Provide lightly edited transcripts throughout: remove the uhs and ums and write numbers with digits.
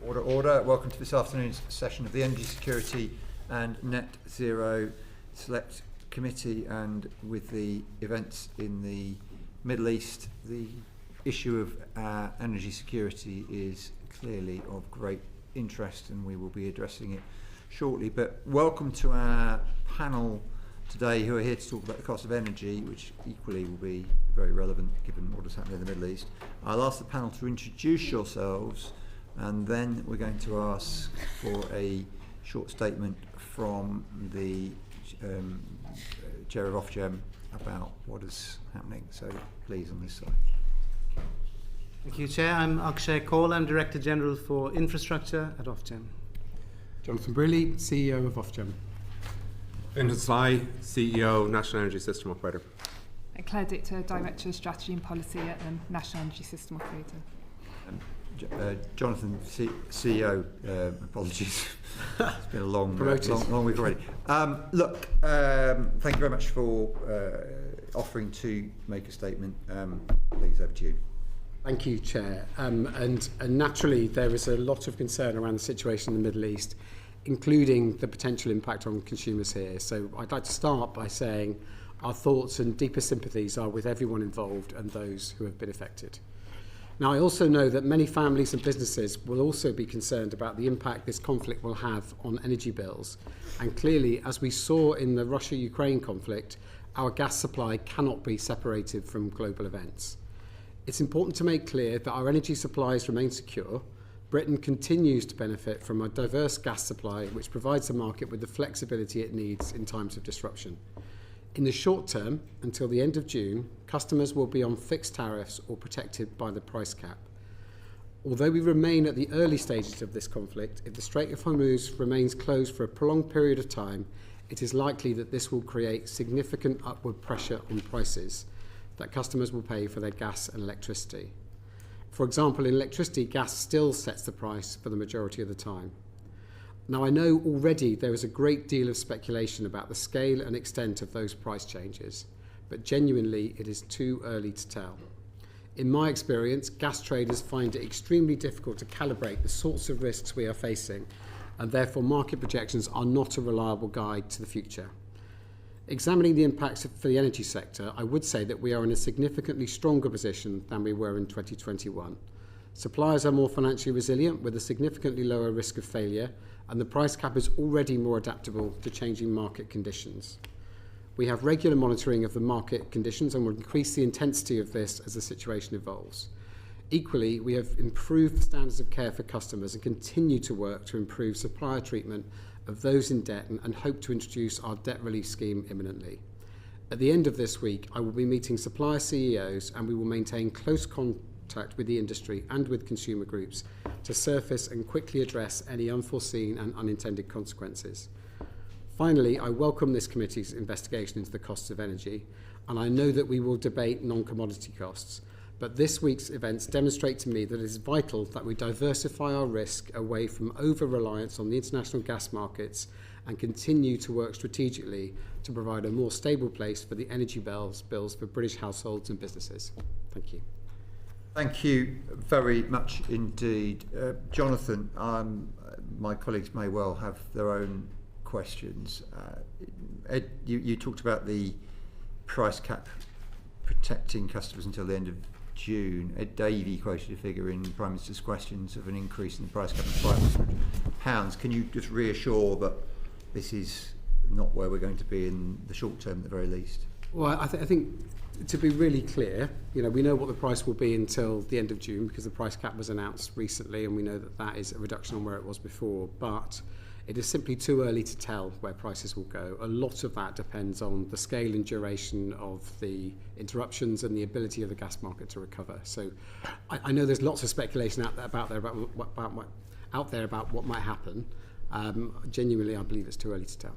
Order. Welcome to this afternoon's session of the Energy Security and Net Zero Select Committee. And with the events in the Middle East, the issue of energy security is clearly of great interest, and we will be addressing it shortly. But welcome to our panel today, who are here to talk about the cost of energy, which equally will be very relevant given what has happened in the Middle East. I'll ask the panel to introduce yourselves, and then we're going to ask for a short statement from the Chair of Ofgem about what is happening. So please, on this side. Thank you, Chair. I'm Akshay, Kaul. I'm Director General for Infrastructure at Ofgem. Jonathan Brearley, CEO of Ofgem. Fintan, Slye, CEO, National Energy System Operator. Claire Dykta, Director of Strategy and Policy at the National Energy System Operator. Jonathan, CEO. Apologies. It's been a long week already. Thank you very much for offering to make a statement. Please, over to you. Thank you, Chair. And naturally, there is a lot of concern around the situation in the Middle East, including the potential impact on consumers here. So I'd like to start by saying our thoughts and deepest sympathies are with everyone involved and those who have been affected. Now, I also know that many families and businesses will also be concerned about the impact this conflict will have on energy bills. And clearly, as we saw in the Russia-Ukraine conflict, our gas supply cannot be separated from global events. It's important to make clear that our energy supplies remain secure. Britain continues to benefit from a diverse gas supply, which provides the market with the flexibility it needs in times of disruption. In the short term, until the end of June, customers will be on fixed tariffs or protected by the price cap. Although we remain at the early stages of this conflict, if the Strait of Hormuz remains closed for a prolonged period of time, it is likely that this will create significant upward pressure on prices that customers will pay for their gas and electricity. For example, in electricity, gas still sets the price for the majority of the time. Now, I know already there is a great deal of speculation about the scale and extent of those price changes, but genuinely it is too early to tell. In my experience, gas traders find it extremely difficult to calibrate the sorts of risks we are facing, and therefore market projections are not a reliable guide to the future. Examining the impacts for the energy sector, I would say that we are in a significantly stronger position than we were in 2021. Suppliers are more financially resilient with a significantly lower risk of failure, and the price cap is already more adaptable to changing market conditions. We have regular monitoring of the market conditions and will increase the intensity of this as the situation evolves. Equally, we have improved standards of care for customers and continue to work to improve supplier treatment of those in debt and hope to introduce our debt relief scheme imminently. At the end of this week, I will be meeting supplier CEOs, and we will maintain close contact with the industry and with consumer groups to surface and quickly address any unforeseen and unintended consequences. Finally, I welcome this committee's investigation into the costs of energy, and I know that we will debate non-commodity costs. But this week's events demonstrate to me that it is vital that we diversify our risk away from over-reliance on the international gas markets and continue to work strategically to provide a more stable place for the energy bills for British households and businesses. Thank you. Thank you very much indeed. Jonathan, my colleagues may well have their own questions. Ed, you talked about the price cap protecting customers until the end of June. Ed Davey quoted a figure in Prime Minister's questions of an increase in the price cap of £500. Can you just reassure that this is not where we're going to be in the short term at the very least? Well, I think to be really clear, we know what the price will be until the end of June because the price cap was announced recently, and we know that that is a reduction on where it was before. But it is simply too early to tell where prices will go. A lot of that depends on the scale and duration of the interruptions and the ability of the gas market to recover. So I know there's lots of speculation out there about what might happen. Genuinely, I believe it's too early to tell.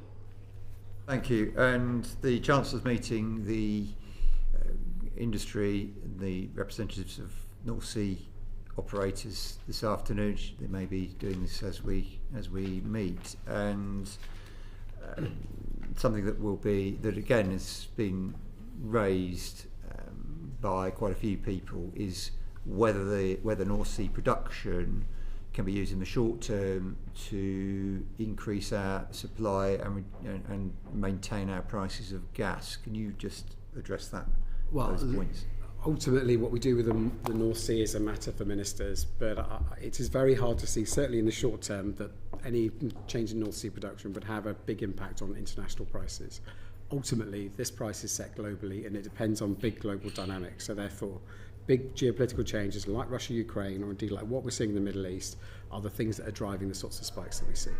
Thank you. And the Chancellor's meeting the industry, the representatives of North Sea operators this afternoon. They may be doing this as we meet, and something that again has been raised by quite a few people is whether North Sea production can be used in the short term to increase our supply and maintain our prices of gas. Can you just address that? Those points. Ultimately, what we do with the North Sea is a matter for ministers, but it is very hard to see, certainly in the short term, that any change in North Sea production would have a big impact on international prices. Ultimately, this price is set globally, and it depends on big global dynamics. So therefore, big geopolitical changes like Russia, Ukraine, or indeed like what we're seeing in the Middle East are the things that are driving the sorts of spikes that we see.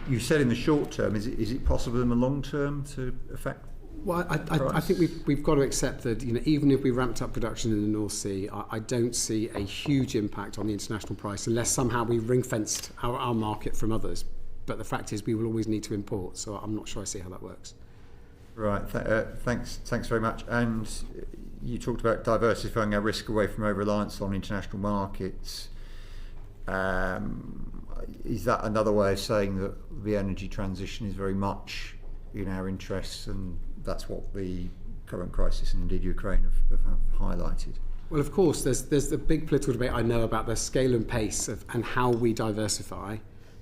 You said in the short term, is it possible in the long term to affect? Well, I think we've got to accept that, you know, even if we ramped up production in the North Sea, I don't see a huge impact on the international price unless somehow we ring-fenced our market from others. But the fact is we will always need to import, so I'm not sure I see how that works. Right, thanks very much. And you talked about diversifying our risk away from over-reliance on international markets. Is that another way of saying that the energy transition is very much in our interests, and that's what the current crisis and indeed Ukraine have highlighted? Well, of course, there's the big political debate I know about the scale and pace of and how we diversify,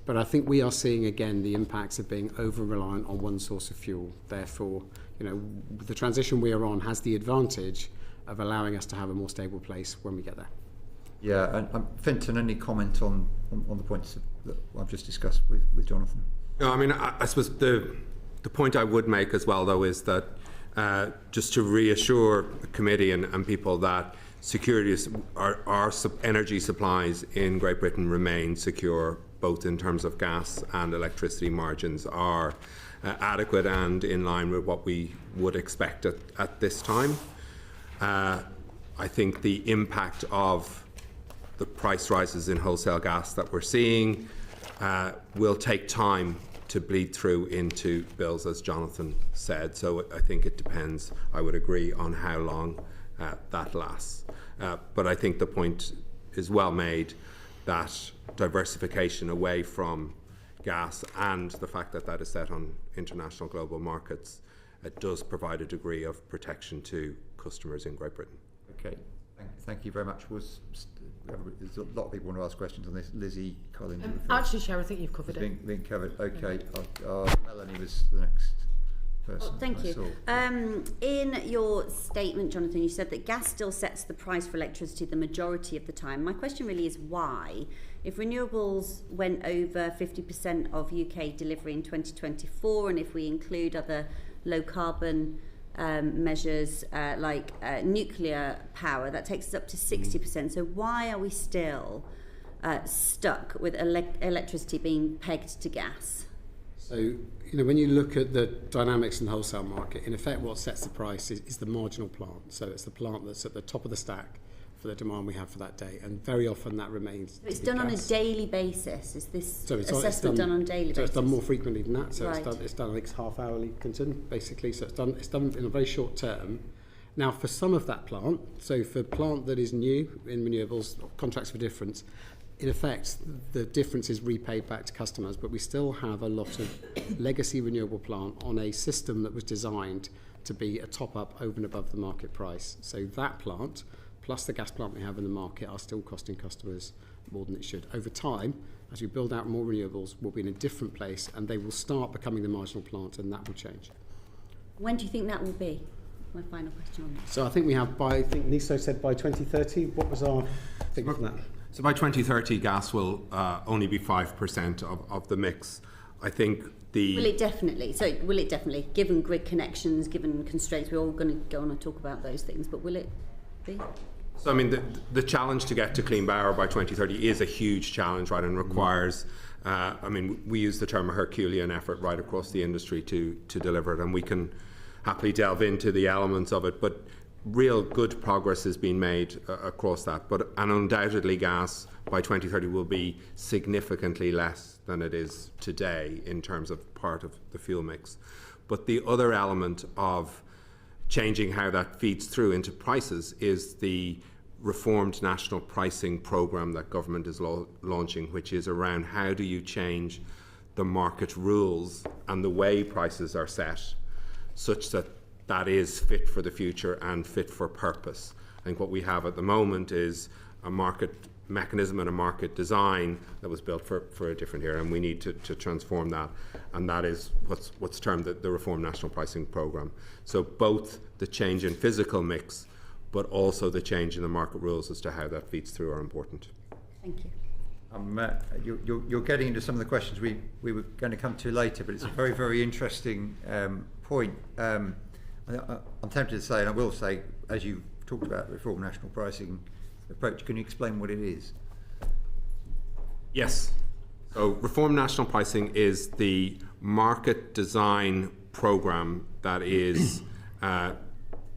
but I think we are seeing again the impacts of being over-reliant on one source of fuel. Therefore, you know, the transition we are on has the advantage of allowing us to have a more stable place when we get there. Yeah, and Fintan, any comment on the points that I've just discussed with Jonathan? No, I mean, I suppose the point I would make as well, though, is that just to reassure the committee and people that security our energy supplies in Great Britain remain secure, both in terms of gas and electricity margins are adequate and in line with what we would expect at this time. I think the impact of the price rises in wholesale gas that we're seeing will take time to bleed through into bills, as Jonathan said. So I think it depends, I would agree, on how long that lasts. But I think the point is well made that diversification away from gas and the fact that that is set on international global markets does provide a degree of protection to customers in Great Britain. Okay, thank you very much. There's a lot of people want to ask questions on this. Lizzie, Colin. Actually, Chair, I think you've covered it. Been covered. Okay. Melanie was the next person. Thank you. In your statement, Jonathan, you said that gas still sets the price for electricity the majority of the time. My question really is why? If renewables went over 50% of UK delivery in 2024, and if we include other low carbon measures like nuclear power, that takes us up to 60%. So why are we still stuck with electricity being pegged to gas? So, you know, when you look at the dynamics in the wholesale market, in effect what sets the price is the marginal plant. So it's the plant that's at the top of the stack for the demand we have for that day, and very often that remains. So it's done on a daily basis. Is this assessment done on a daily basis? So it's done more frequently than that. So right. it's done I think it's half-hourly concern, basically. So it's done in a very short term. Now, for some of that plant, so for plant that is new in renewables, contracts for difference, in effect, the difference is repaid back to customers, but we still have a lot of legacy renewable plant on a system that was designed to be a top-up over and above the market price. So that plant, plus the gas plant we have in the market, are still costing customers more than it should. Over time, as we build out more renewables, we'll be in a different place, and they will start becoming the marginal plant, and that will change. When do you think that will be? My final question on that. So I think we have I think NESO said by 2030. What was our figure for that? So by 2030, gas will only be 5% of the mix. I think Will it definitely, given grid connections, given constraints, we're all going to go on and talk about those things, but will it be? So, I mean, the challenge to get to clean power by 2030 is a huge challenge, right, and requires, I mean, we use the term a Herculean effort right across the industry to deliver it, and we can happily delve into the elements of it, but real good progress is being made across that. And undoubtedly gas by 2030 will be significantly less than it is today in terms of part of the fuel mix. But the other element of changing how that feeds through into prices is the reformed national pricing programme that government is launching, which is around how do you change the market rules and the way prices are set such that that is fit for the future and fit for purpose. I think what we have at the moment is a market mechanism and a market design that was built for a different era, and we need to transform that, and that is what's termed the Reform National Pricing Programme. So both the change in physical mix but also the change in the market rules as to how that feeds through are important. Thank you. You're getting into some of the questions we were going to come to later, but it's a very, very interesting point. I'm tempted to say, and I will say, as you talked about Reform National Pricing approach, can you explain what it is? Yes. So Reform National Pricing is the market design programme that is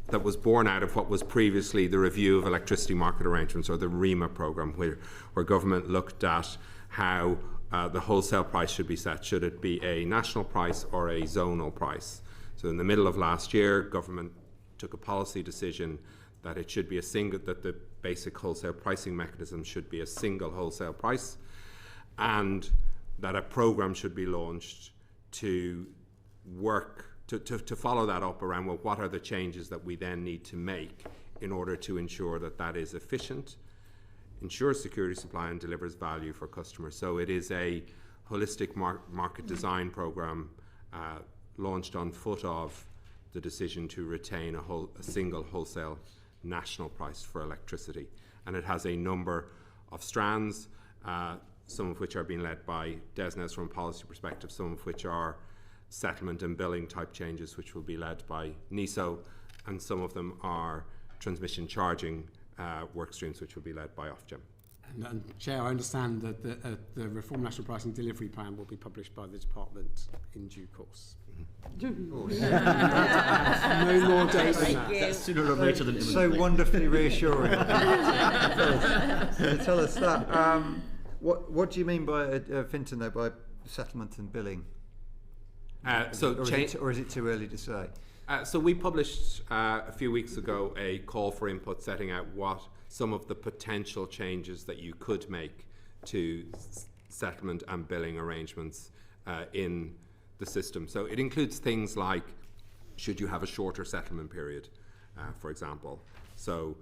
that was born out of what was previously the Review of Electricity Market Arrangements, or the REMA programme, where government looked at how the wholesale price should be set. Should it be a national price or a zonal price? So in the middle of last year, government took a policy decision that it should be that the basic wholesale pricing mechanism should be a single wholesale price, and that a programme should be launched to work to follow that up around, well, what are the changes that we then need to make in order to ensure that that is efficient, ensures security supply, and delivers value for customers. So it is a holistic market design programme launched on foot of the decision to retain a single wholesale national price for electricity. And it has a number of strands, some of which are being led by DESNES from a policy perspective, some of which are settlement and billing type changes, which will be led by NESO, and some of them are transmission charging work streams, which will be led by Ofgem. And Chair, I understand that the Reform National Pricing Delivery Plan will be published by the Department in due course. No more dates than that. That's sooner or later than So wonderfully reassuring. Tell us that. What do you mean by Fintan, though, by settlement and billing? Or is it too early to say? So we published a few weeks ago a call for input setting out what some of the potential changes that you could make to settlement and billing arrangements in the system. So it includes things like, should you have a shorter settlement period, for example? So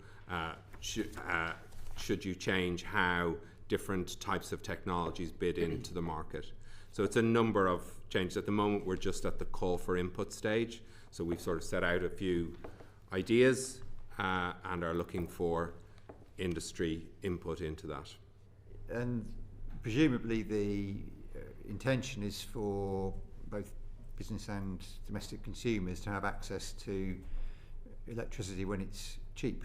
should you change how different types of technologies bid into the market? So it's a number of changes. At the moment, we're just at the call for input stage. So we've sort of set out a few ideas and are looking for industry input into that. And presumably the intention is for both business and domestic consumers to have access to electricity when it's cheap.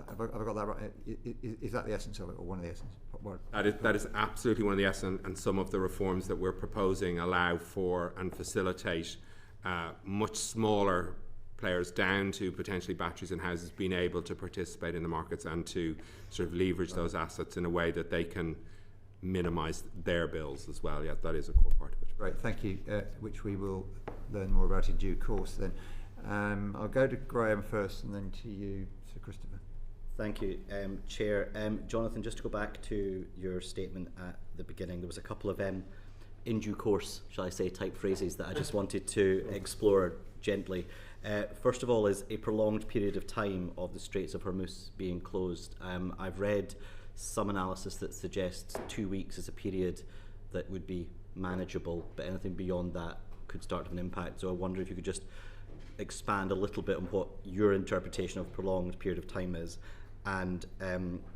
Have I got that right? Is that the essence of it, or one of the essence? That is absolutely one of the essence, and some of the reforms that we're proposing allow for and facilitate much smaller players down to potentially batteries and houses being able to participate in the markets and to sort of leverage those assets in a way that they can minimise their bills as well. Yeah, that is a core part of it. Right, thank you, which we will learn more about in due course then. I'll go to Graham first and then to you, Sir Christopher. Thank you, Chair. Jonathan, just to go back to your statement at the beginning, there was a couple of in due course, shall I say, type phrases that I just wanted to explore gently. First of all is a prolonged period of time of the Straits of Hormuz being closed. I've read some analysis that suggests 2 weeks is a period that would be manageable, but anything beyond that could start to have an impact. So I wonder if you could just expand a little bit on what your interpretation of prolonged period of time is. And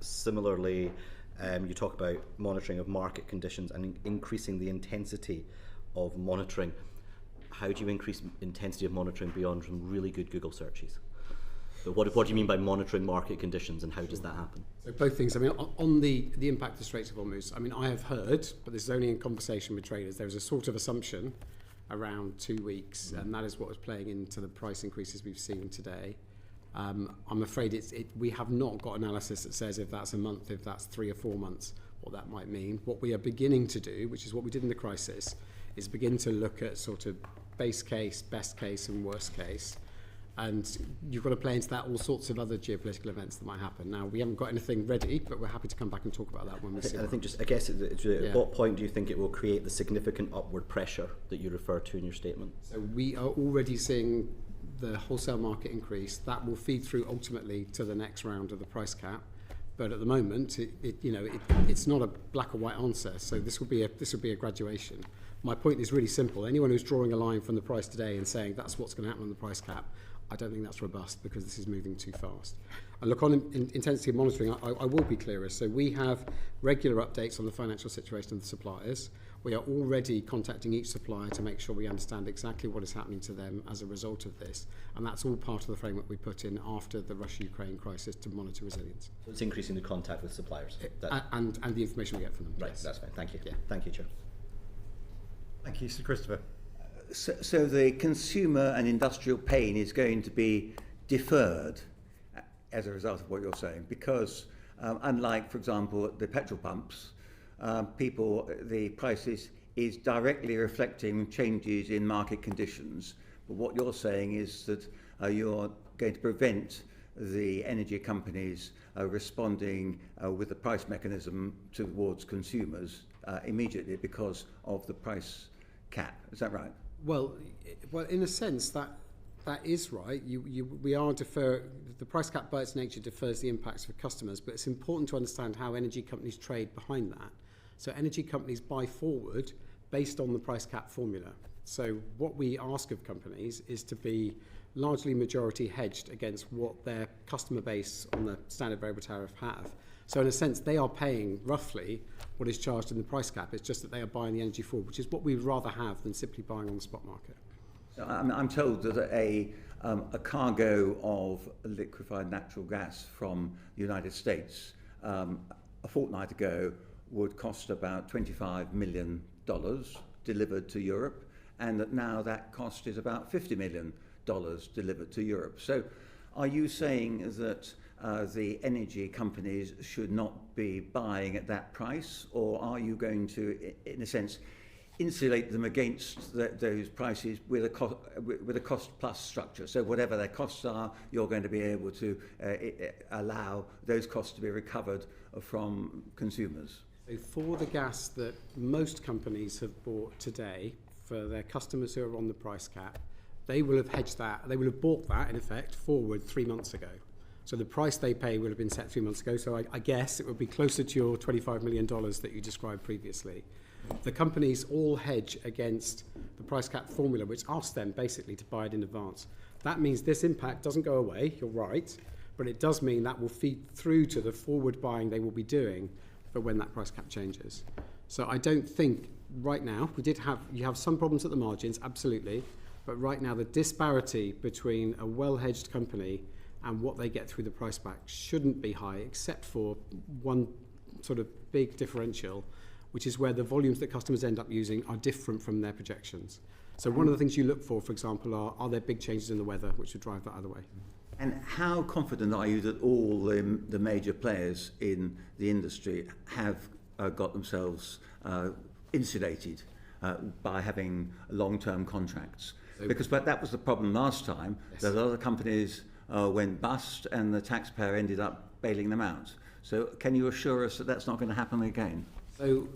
similarly, you talk about monitoring of market conditions and increasing the intensity of monitoring. How do you increase intensity of monitoring beyond from really good Google searches? But what do you mean by monitoring market conditions, and how does that happen? So both things. I mean, on the impact of the Straits of Hormuz, I mean, I have heard, but this is only in conversation with traders, there was a sort of assumption around 2 weeks, and that is what was playing into the price increases we've seen today. I'm afraid we have not got analysis that says if that's a month, if that's 3 or 4 months, what that might mean. What we are beginning to do, which is what we did in the crisis, is begin to look at sort of base case, best case and worst case. And you've got to play into that all sorts of other geopolitical events that might happen. Now, we haven't got anything ready, but we're happy to come back and talk about that when we see it. I think at what point do you think it will create the significant upward pressure that you refer to in your statement? So we are already seeing the wholesale market increase. That will feed through ultimately to the next round of the price cap. But at the moment, it's not a black or white answer. So this will be a graduation. My point is really simple. Anyone who's drawing a line from the price today and saying that's what's going to happen on the price cap, I don't think that's robust because this is moving too fast. And look, on intensity monitoring, I will be clearer. So we have regular updates on the financial situation of the suppliers. We are already contacting each supplier to make sure we understand exactly what is happening to them as a result of this. And that's all part of the framework we put in after the Russia-Ukraine crisis to monitor resilience. So it's increasing the contact with suppliers. And the information we get from them. Right, yes. that's fine. Thank you. Yeah. Thank you, Chair. Thank you, Sir Christopher. So the consumer and industrial pain is going to be deferred as a result of what you're saying, because unlike, for example, at the petrol pumps, the prices is directly reflecting changes in market conditions. But what you're saying is that you're going to prevent the energy companies responding with the price mechanism towards consumers immediately because of the price cap. Is that right? Well, in a sense, that is right. We are the price cap by its nature defers the impacts for customers, but it's important to understand how energy companies trade behind that. So energy companies buy forward based on the price cap formula. So what we ask of companies is to be largely majority hedged against what their customer base on the standard variable tariff have. So in a sense, they are paying roughly what is charged in the price cap. It's just that they are buying the energy forward, which is what we'd rather have than simply buying on the spot market. I'm told that a cargo of liquefied natural gas from the United States a fortnight ago would cost about $25 million delivered to Europe, and that now that cost is about $50 million delivered to Europe. So are you saying that the energy companies should not be buying at that price, or are you going to, in a sense, insulate them against those prices with a cost plus structure? So whatever their costs are, you're going to be able to allow those costs to be recovered from consumers. So for the gas that most companies have bought today, for their customers who are on the price cap, they will have hedged that, they will have bought that, in effect, forward 3 months ago. So the price they pay will have been set 3 months ago, so I guess it would be closer to your $25 million that you described previously. The companies all hedge against the price cap formula, which asks them basically to buy it in advance. That means this impact doesn't go away, you're right, but it does mean that will feed through to the forward buying they will be doing for when that price cap changes. So I don't think right now, you have some problems at the margins, absolutely, but right now the disparity between a well-hedged company and what they get through the price back shouldn't be high, except for one sort of big differential, which is where the volumes that customers end up using are different from their projections. So one of the things you look for example, are there big changes in the weather, which would drive that other way. And how confident are you that all the major players in the industry have got themselves insulated by having long-term contracts? Because that was the problem last time, yes. That other companies went bust and the taxpayer ended up bailing them out. So can you assure us that that's not going to happen again? So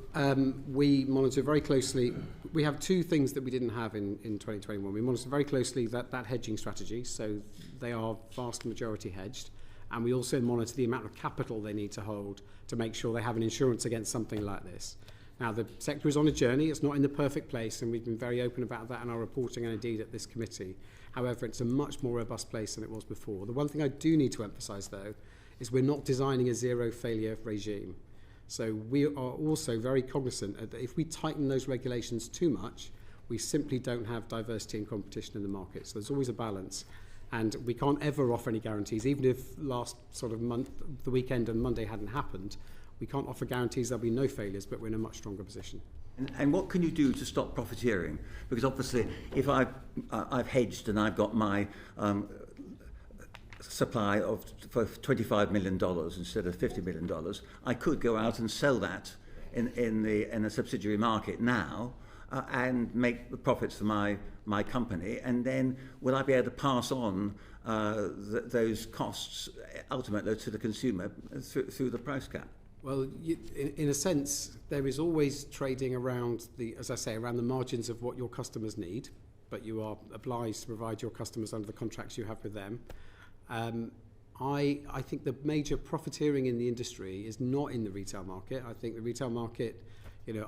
we monitor very closely. We have two things that we didn't have in 2021. We monitor very closely that hedging strategy, so they are vast majority hedged, and we also monitor the amount of capital they need to hold to make sure they have an insurance against something like this. Now, the sector is on a journey. It's not in the perfect place, and we've been very open about that in our reporting and indeed at this committee. However, it's a much more robust place than it was before. The one thing I do need to emphasise, though, is we're not designing a zero failure regime. So we are also very cognizant that if we tighten those regulations too much, we simply don't have diversity and competition in the market. So there's always a balance. And we can't ever offer any guarantees, even if last sort of month, the weekend and Monday hadn't happened. We can't offer guarantees there'll be no failures, but we're in a much stronger position. And what can you do to stop profiteering? Because obviously, if I've hedged and I've got my supply for $25 million instead of $50 million, I could go out and sell that in a subsidiary market now and make the profits for my company, and then will I be able to pass on those costs ultimately to the consumer through the price cap? Well, in a sense, there is always trading around as I say, around the margins of what your customers need, but you are obliged to provide your customers under the contracts you have with them. I think the major profiteering in the industry is not in the retail market. I think the retail market,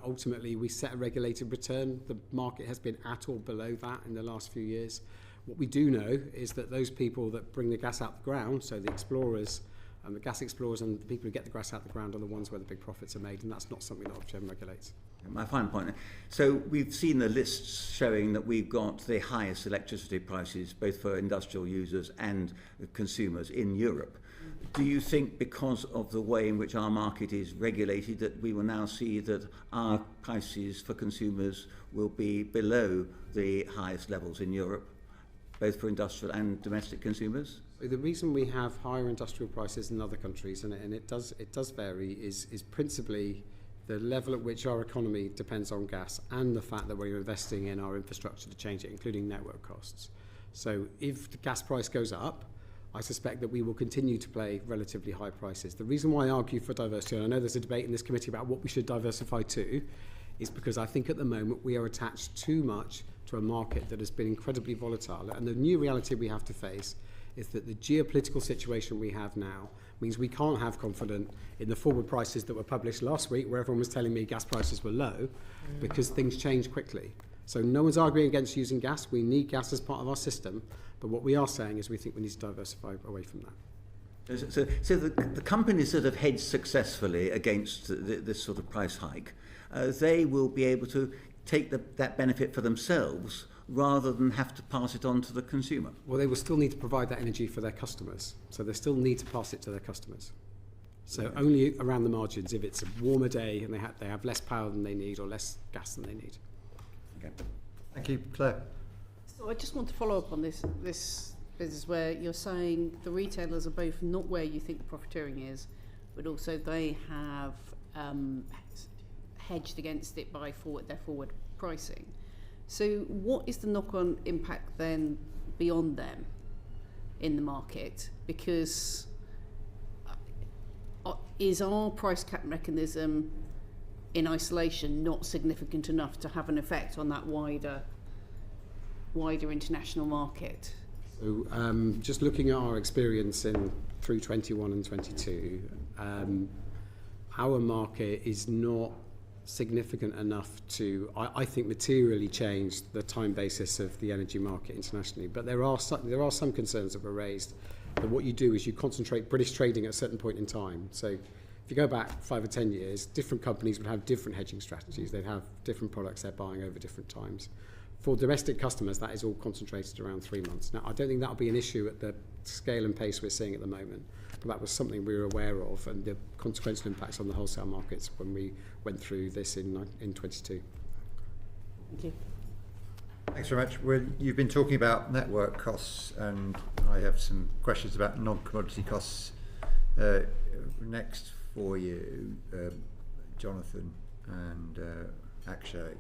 ultimately we set a regulated return. The market has been at or below that in the last few years. What we do know is that those people that bring the gas out the ground, so the explorers, and the gas explorers and the people who get the gas out the ground are the ones where the big profits are made, and that's not something that Ofgem regulates. My final point. So we've seen the lists showing that we've got the highest electricity prices, both for industrial users and consumers in Europe. Do you think because of the way in which our market is regulated that we will now see that our prices for consumers will be below the highest levels in Europe, both for industrial and domestic consumers? The reason we have higher industrial prices in other countries, and it does vary, is principally the level at which our economy depends on gas and the fact that we're investing in our infrastructure to change it, including network costs. So if the gas price goes up, I suspect that we will continue to pay relatively high prices. The reason why I argue for diversity, and I know there's a debate in this committee about what we should diversify to, is because I think at the moment we are attached too much to a market that has been incredibly volatile. And the new reality we have to face is that the geopolitical situation we have now means we can't have confidence in the forward prices that were published last week, where everyone was telling me gas prices were low, because things change quickly. So no one's arguing against using gas. We need gas as part of our system. But what we are saying is we think we need to diversify away from that. So the companies that have hedged successfully against this sort of price hike, they will be able to take that benefit for themselves rather than have to pass it on to the consumer. Well, they will still need to provide that energy for their customers. So they still need to pass it to their customers. So only around the margins, if it's a warmer day and they have less power than they need or less gas than they need. Okay. Thank you. Claire? So I just want to follow up on this business where you're saying the retailers are both not where you think the profiteering is, but also they have hedged against it by their forward pricing. So what is the knock-on impact then beyond them in the market? Because is our price cap mechanism in isolation not significant enough to have an effect on that wider international market? So just looking at our experience through 21 and 22, our market is not significant enough to, I think, materially change the time basis of the energy market internationally. But there are some concerns that were raised that what you do is you concentrate British trading at a certain point in time. So if you go back 5 or 10 years, different companies would have different hedging strategies. They'd have different products they're buying over different times. For domestic customers, that is all concentrated around 3 months. Now, I don't think that'll be an issue at the scale and pace we're seeing at the moment, but that was something we were aware of, and the consequential impacts on the wholesale markets when we went through this in 22. Thank you. Thanks very much. Well, you've been talking about network costs, and I have some questions about non-commodity costs next for you, Jonathan and Akshay.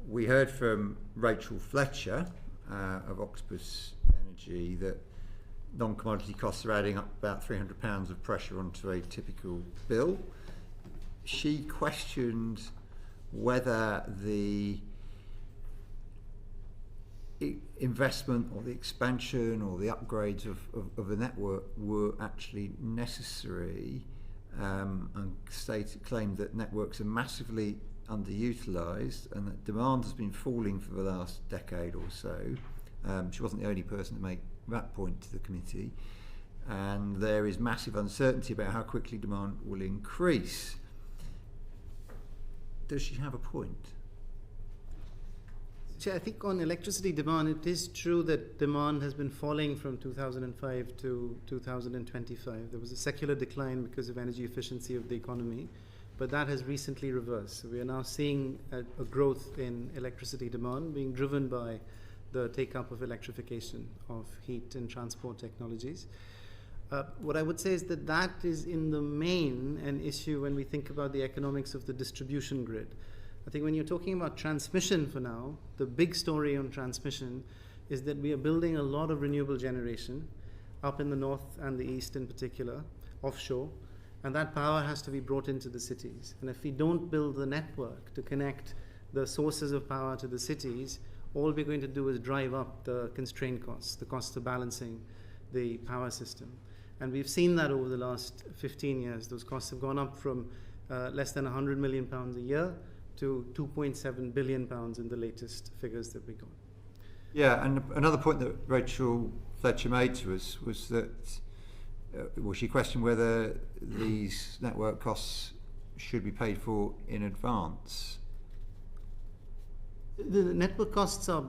We heard from Rachel Fletcher of Octopus Energy that non-commodity costs are adding up about £300 of pressure onto a typical bill. She questioned whether the investment or the expansion or the upgrades of the network were actually necessary, and claimed that networks are massively underutilised and that demand has been falling for the last decade or so. She wasn't the only person to make that point to the committee, and there is massive uncertainty about how quickly demand will increase. Does she have a point? So I think on electricity demand, it is true that demand has been falling from 2005 to 2025. There was a secular decline because of energy efficiency of the economy, but that has recently reversed. So we are now seeing a growth in electricity demand being driven by the take-up of electrification of heat and transport technologies. What I would say is that is in the main an issue when we think about the economics of the distribution grid. I think when you're talking about transmission for now, the big story on transmission is that we are building a lot of renewable generation up in the north and the east in particular, offshore, and that power has to be brought into the cities. And if we don't build the network to connect the sources of power to the cities, all we're going to do is drive up the constraint costs, the cost of balancing the power system. And we've seen that over the last 15 years. Those costs have gone up from less than £100 million a year to £2.7 billion in the latest figures that we got. Yeah, and another point that Rachel Fletcher made to us was that she questioned whether these network costs should be paid for in advance. The network costs are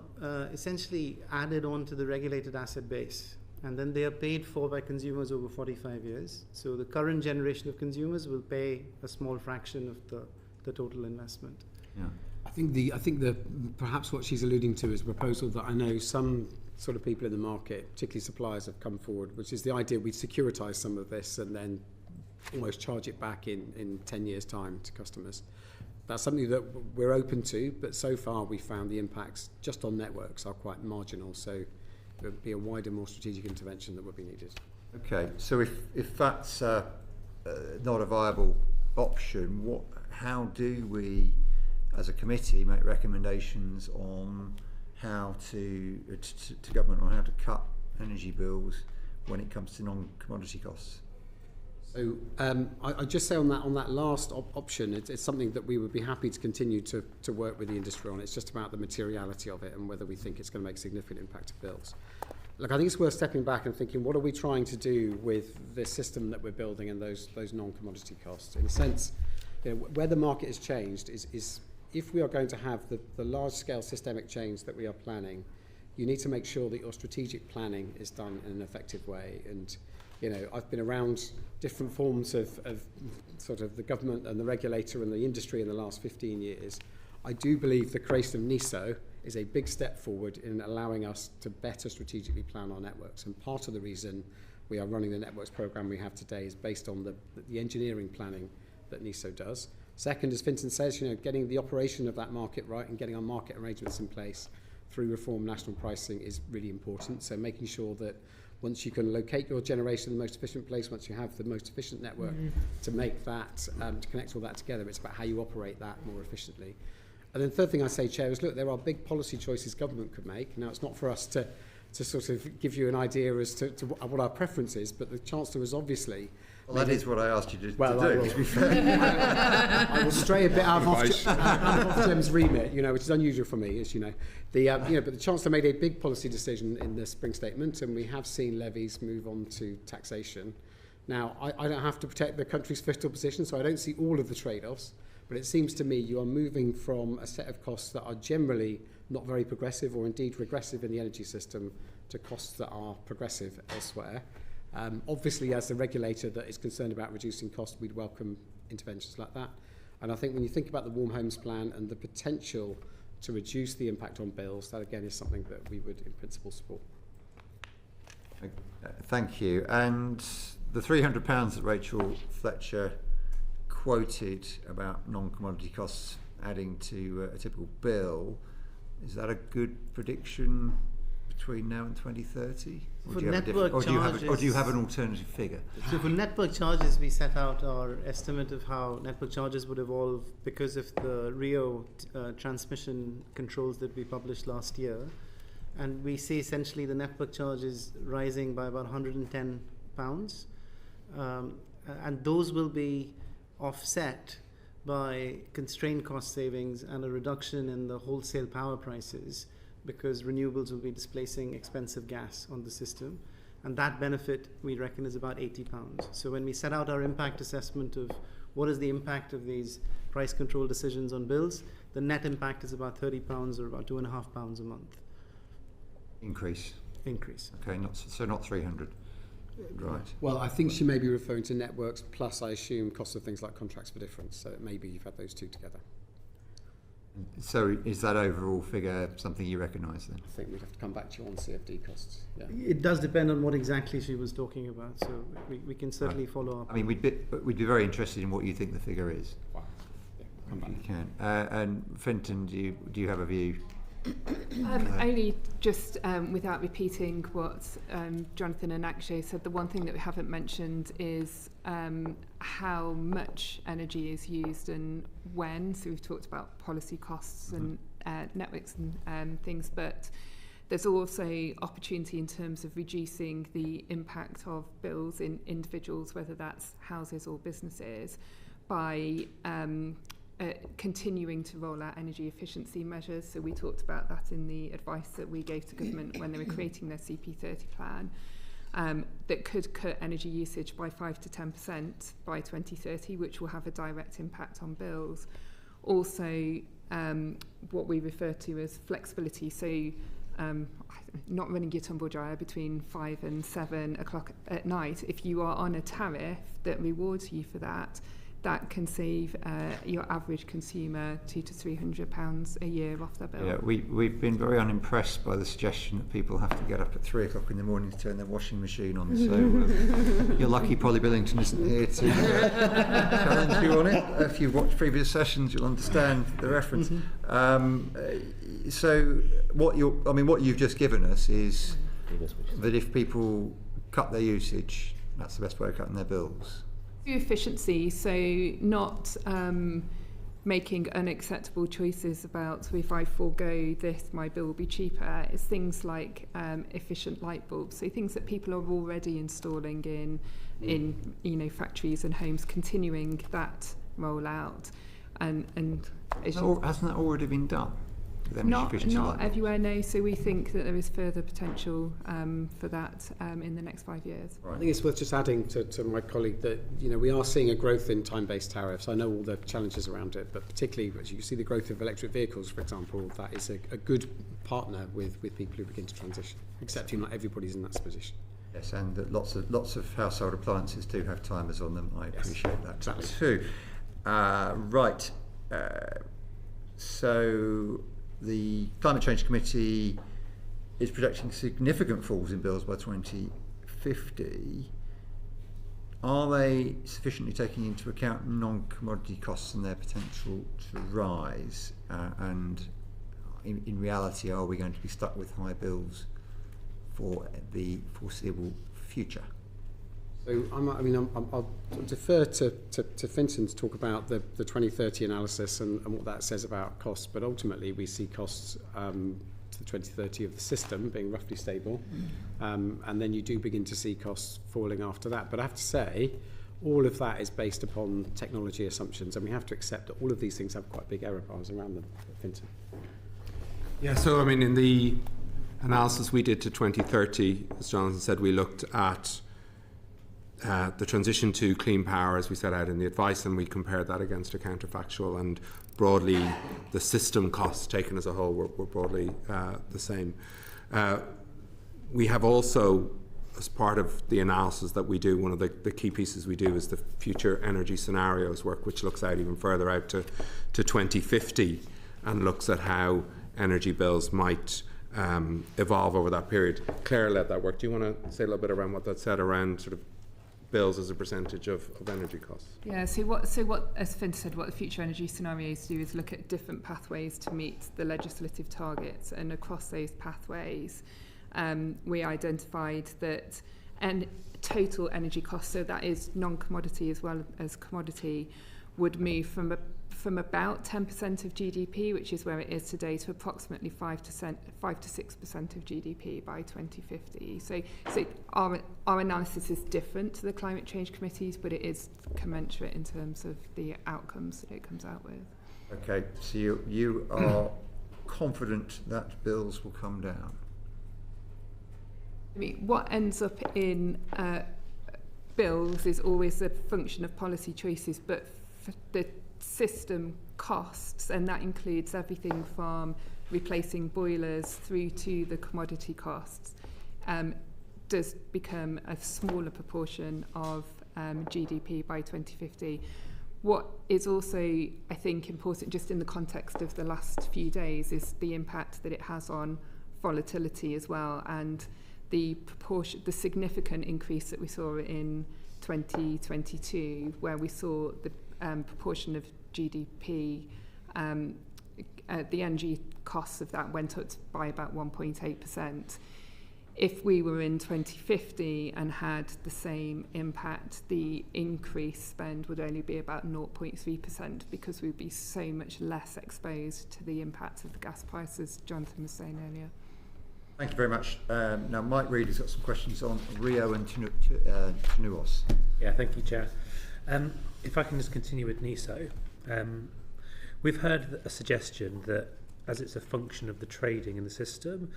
essentially added on to the regulated asset base, and then they are paid for by consumers over 45 years. So the current generation of consumers will pay a small fraction of the total investment. Yeah. I think the perhaps what she's alluding to is a proposal that I know some sort of people in the market, particularly suppliers, have come forward, which is the idea we'd securitise some of this and then almost charge it back in 10 years' time to customers. That's something that we're open to, but so far we found the impacts just on networks are quite marginal, so it would be a wider, more strategic intervention that would be needed. Okay, so if that's not a viable option, how do we, as a committee, make recommendations on how to government on how to cut energy bills when it comes to non-commodity costs? So I just say on that last option, it's something that we would be happy to continue to work with the industry on. It's just about the materiality of it and whether we think it's going to make significant impact to bills. Look, I think it's worth stepping back and thinking, what are we trying to do with this system that we're building and those non-commodity costs? In a sense, where the market has changed is if we are going to have the large-scale systemic change that we are planning, you need to make sure that your strategic planning is done in an effective way. And I've been around different forms of sort of the government and the regulator and the industry in the last 15 years. I do believe the creation of NESO is a big step forward in allowing us to better strategically plan our networks. And part of the reason we are running the networks program we have today is based on the engineering planning that NESO does. Second, as Fintan says, getting the operation of that market right and getting our market arrangements in place through reform national pricing is really important. So making sure that once you can locate your generation in the most efficient place, once you have the most efficient network to make that, to connect all that together, it's about how you operate that more efficiently. And then the third thing I say, Chair, is look, there are big policy choices government could make. Now, it's not for us to sort of give you an idea as to what our preference is, but the Chancellor is obviously... Well, that is what I asked you to do, to be fair. I will stray a bit out of Ofgem's remit, which is unusual for me, as you know. But the Chancellor made a big policy decision in the Spring Statement, and we have seen levies move on to taxation. Now, I don't have to protect the country's fiscal position, so I don't see all of the trade-offs, but it seems to me you are moving from a set of costs that are generally not very progressive or indeed regressive in the energy system to costs that are progressive elsewhere. Obviously, as the regulator that is concerned about reducing costs, we'd welcome interventions like that. And I think when you think about the Warm Homes Plan and the potential to reduce the impact on bills, that again is something that we would in principle support. Thank you. And the £300 that Rachel Fletcher quoted about non-commodity costs adding to a typical bill, is that a good prediction between now and 2030? Or do you have an alternative figure? So for network charges, we set out our estimate of how network charges would evolve because of the Rio transmission controls that we published last year. And we see essentially the network charges rising by about £110. And those will be offset by constraint cost savings and a reduction in the wholesale power prices, because renewables will be displacing expensive gas on the system. And that benefit, we reckon, is about £80. So when we set out our impact assessment of what is the impact of these price control decisions on bills, the net impact is about £30 or about £2.50 a month. Increase. Okay, not 300. Right. Well, I think she may be referring to networks plus, I assume, costs of things like contracts for difference. So maybe you've had those two together. So is that overall figure something you recognise then? I think we'd have to come back to you on CFD costs. Yeah. It does depend on what exactly she was talking about, so we can certainly follow up. I mean, we'd be very interested in what you think the figure is. Wow. Yeah, come back. You can. And Fintan, do you have a view? Only just without repeating what Jonathan and Akshay said, the one thing that we haven't mentioned is how much energy is used and when. So we've talked about policy costs and networks and things, but There's also opportunity in terms of reducing the impact of bills in individuals, whether that's houses or businesses, by continuing to roll out energy efficiency measures. So we talked about that in the advice that we gave to government when they were creating their CP30 plan, that could cut energy usage by 5 to 10% by 2030, which will have a direct impact on bills. Also, what we refer to as flexibility. So not running your tumble dryer between 5 and 7 o'clock at night. If you are on a tariff that rewards you for that, that can save your average consumer £200 to £300 a year off their bill. Yeah, we've been very unimpressed by the suggestion that people have to get up at 3 o'clock in the morning to turn their washing machine on. So you're lucky Polly Billington isn't here to challenge you on it. If you've watched previous sessions, you'll understand the reference. So what you've just given us is that if people cut their usage, that's the best way of cutting their bills. Efficiency, so not making unacceptable choices about, so if I forego this, my bill will be cheaper. It's things like efficient light bulbs, so things that people are already installing in factories and homes, continuing that rollout, and hasn't that already been done? Not everywhere, no. So we think that there is further potential for that in the next 5 years. Right. I think it's worth just adding to my colleague that we are seeing a growth in time-based tariffs. I know all the challenges around it, but particularly as you see the growth of electric vehicles, for example, that is a good partner with people who begin to transition, except not everybody's in that position. Yes, and that lots of household appliances do have timers on them. I appreciate that exactly. too. Right. So the Climate Change Committee is projecting significant falls in bills by 2050. Are they sufficiently taking into account non-commodity costs and their potential to rise? And in reality, are we going to be stuck with high bills for the foreseeable future? So I'll defer to Fintan to talk about the 2030 analysis and what that says about costs, but ultimately we see costs to the 2030 of the system being roughly stable, and then you do begin to see costs falling after that. But I have to say, all of that is based upon technology assumptions, and we have to accept that all of these things have quite big error bars around them. Fintan. Yeah, so in the analysis we did to 2030, as Jonathan said, we looked at the transition to clean power, as we set out in the advice, and we compared that against a counterfactual, and broadly the system costs taken as a whole were broadly the same. We have also, as part of the analysis that we do, one of the key pieces we do is the future energy scenarios work, which looks out even further out to 2050 and looks at how energy bills might evolve over that period. Claire led that work. Do you want to say a little bit around what that said around sort of bills as a percentage of energy costs? Yeah, so what, as Fintan said, what the future energy scenarios do is look at different pathways to meet the legislative targets, and across those pathways we identified that total energy costs, so that is non-commodity as well as commodity, would move from about 10% of GDP, which is where it is today, to approximately 5 to 6% of GDP by 2050. So our analysis is different to the Climate Change Committee's, but it is commensurate in terms of the outcomes that it comes out with. Okay, so you are confident that bills will come down? I mean, what ends up in bills is always a function of policy choices, but for the system costs, and that includes everything from replacing boilers through to the commodity costs, does become a smaller proportion of GDP by 2050. What is also, I think, important just in the context of the last few days is the impact that it has on volatility as well, and the significant increase that we saw in 2022, where we saw the proportion of GDP, the energy costs of that went up by about 1.8%. If we were in 2050 and had the same impact, the increased spend would only be about 0.3%, because we'd be so much less exposed to the impact of the gas prices Jonathan was saying earlier. Thank you very much. Now, Mike Reid has got some questions on Rio and Tenuos. Yeah, thank you, Chair. If I can just continue with NESO. We've heard a suggestion that as it's a function of the trading in the system,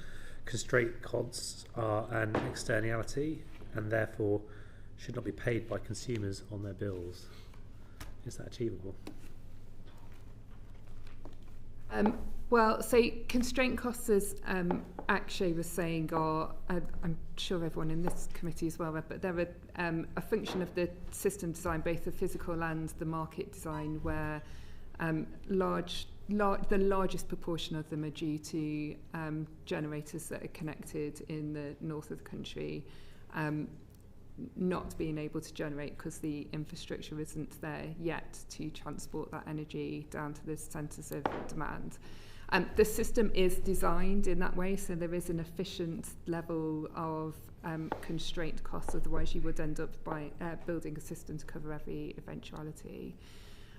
constraint costs are an externality and therefore should not be paid by consumers on their bills. Is that achievable? Well, so constraint costs, as Akshay was saying, are, I'm sure everyone in this committee is well read, but they're a function of the system design, both the physical and the market design, where the largest proportion of them are due to generators that are connected in the north of the country, not being able to generate because the infrastructure isn't there yet to transport that energy down to the centres of demand. The system is designed in that way, so there is an efficient level of constraint costs, otherwise you would end up by building a system to cover every eventuality.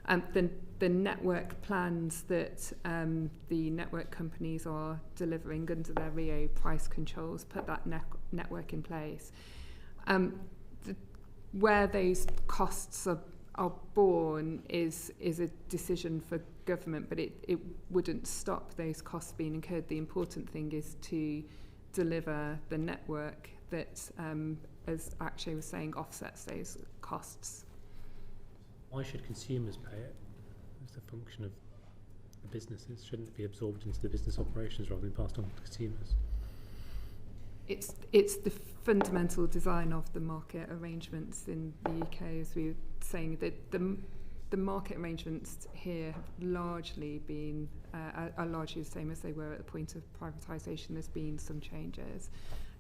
The network plans that the network companies are delivering under their Rio price controls put that network in place. Where those costs are born is a decision for government, but it wouldn't stop those costs being incurred. The important thing is to deliver the network that, as Akshay was saying, offsets those costs. Why should consumers pay it? It's a function of the businesses. Shouldn't it be absorbed into the business operations rather than passed on to consumers? It's the fundamental design of the market arrangements in the UK, as we were saying, that the market arrangements here have largely been are largely the same as they were at the point of privatisation. There's been some changes.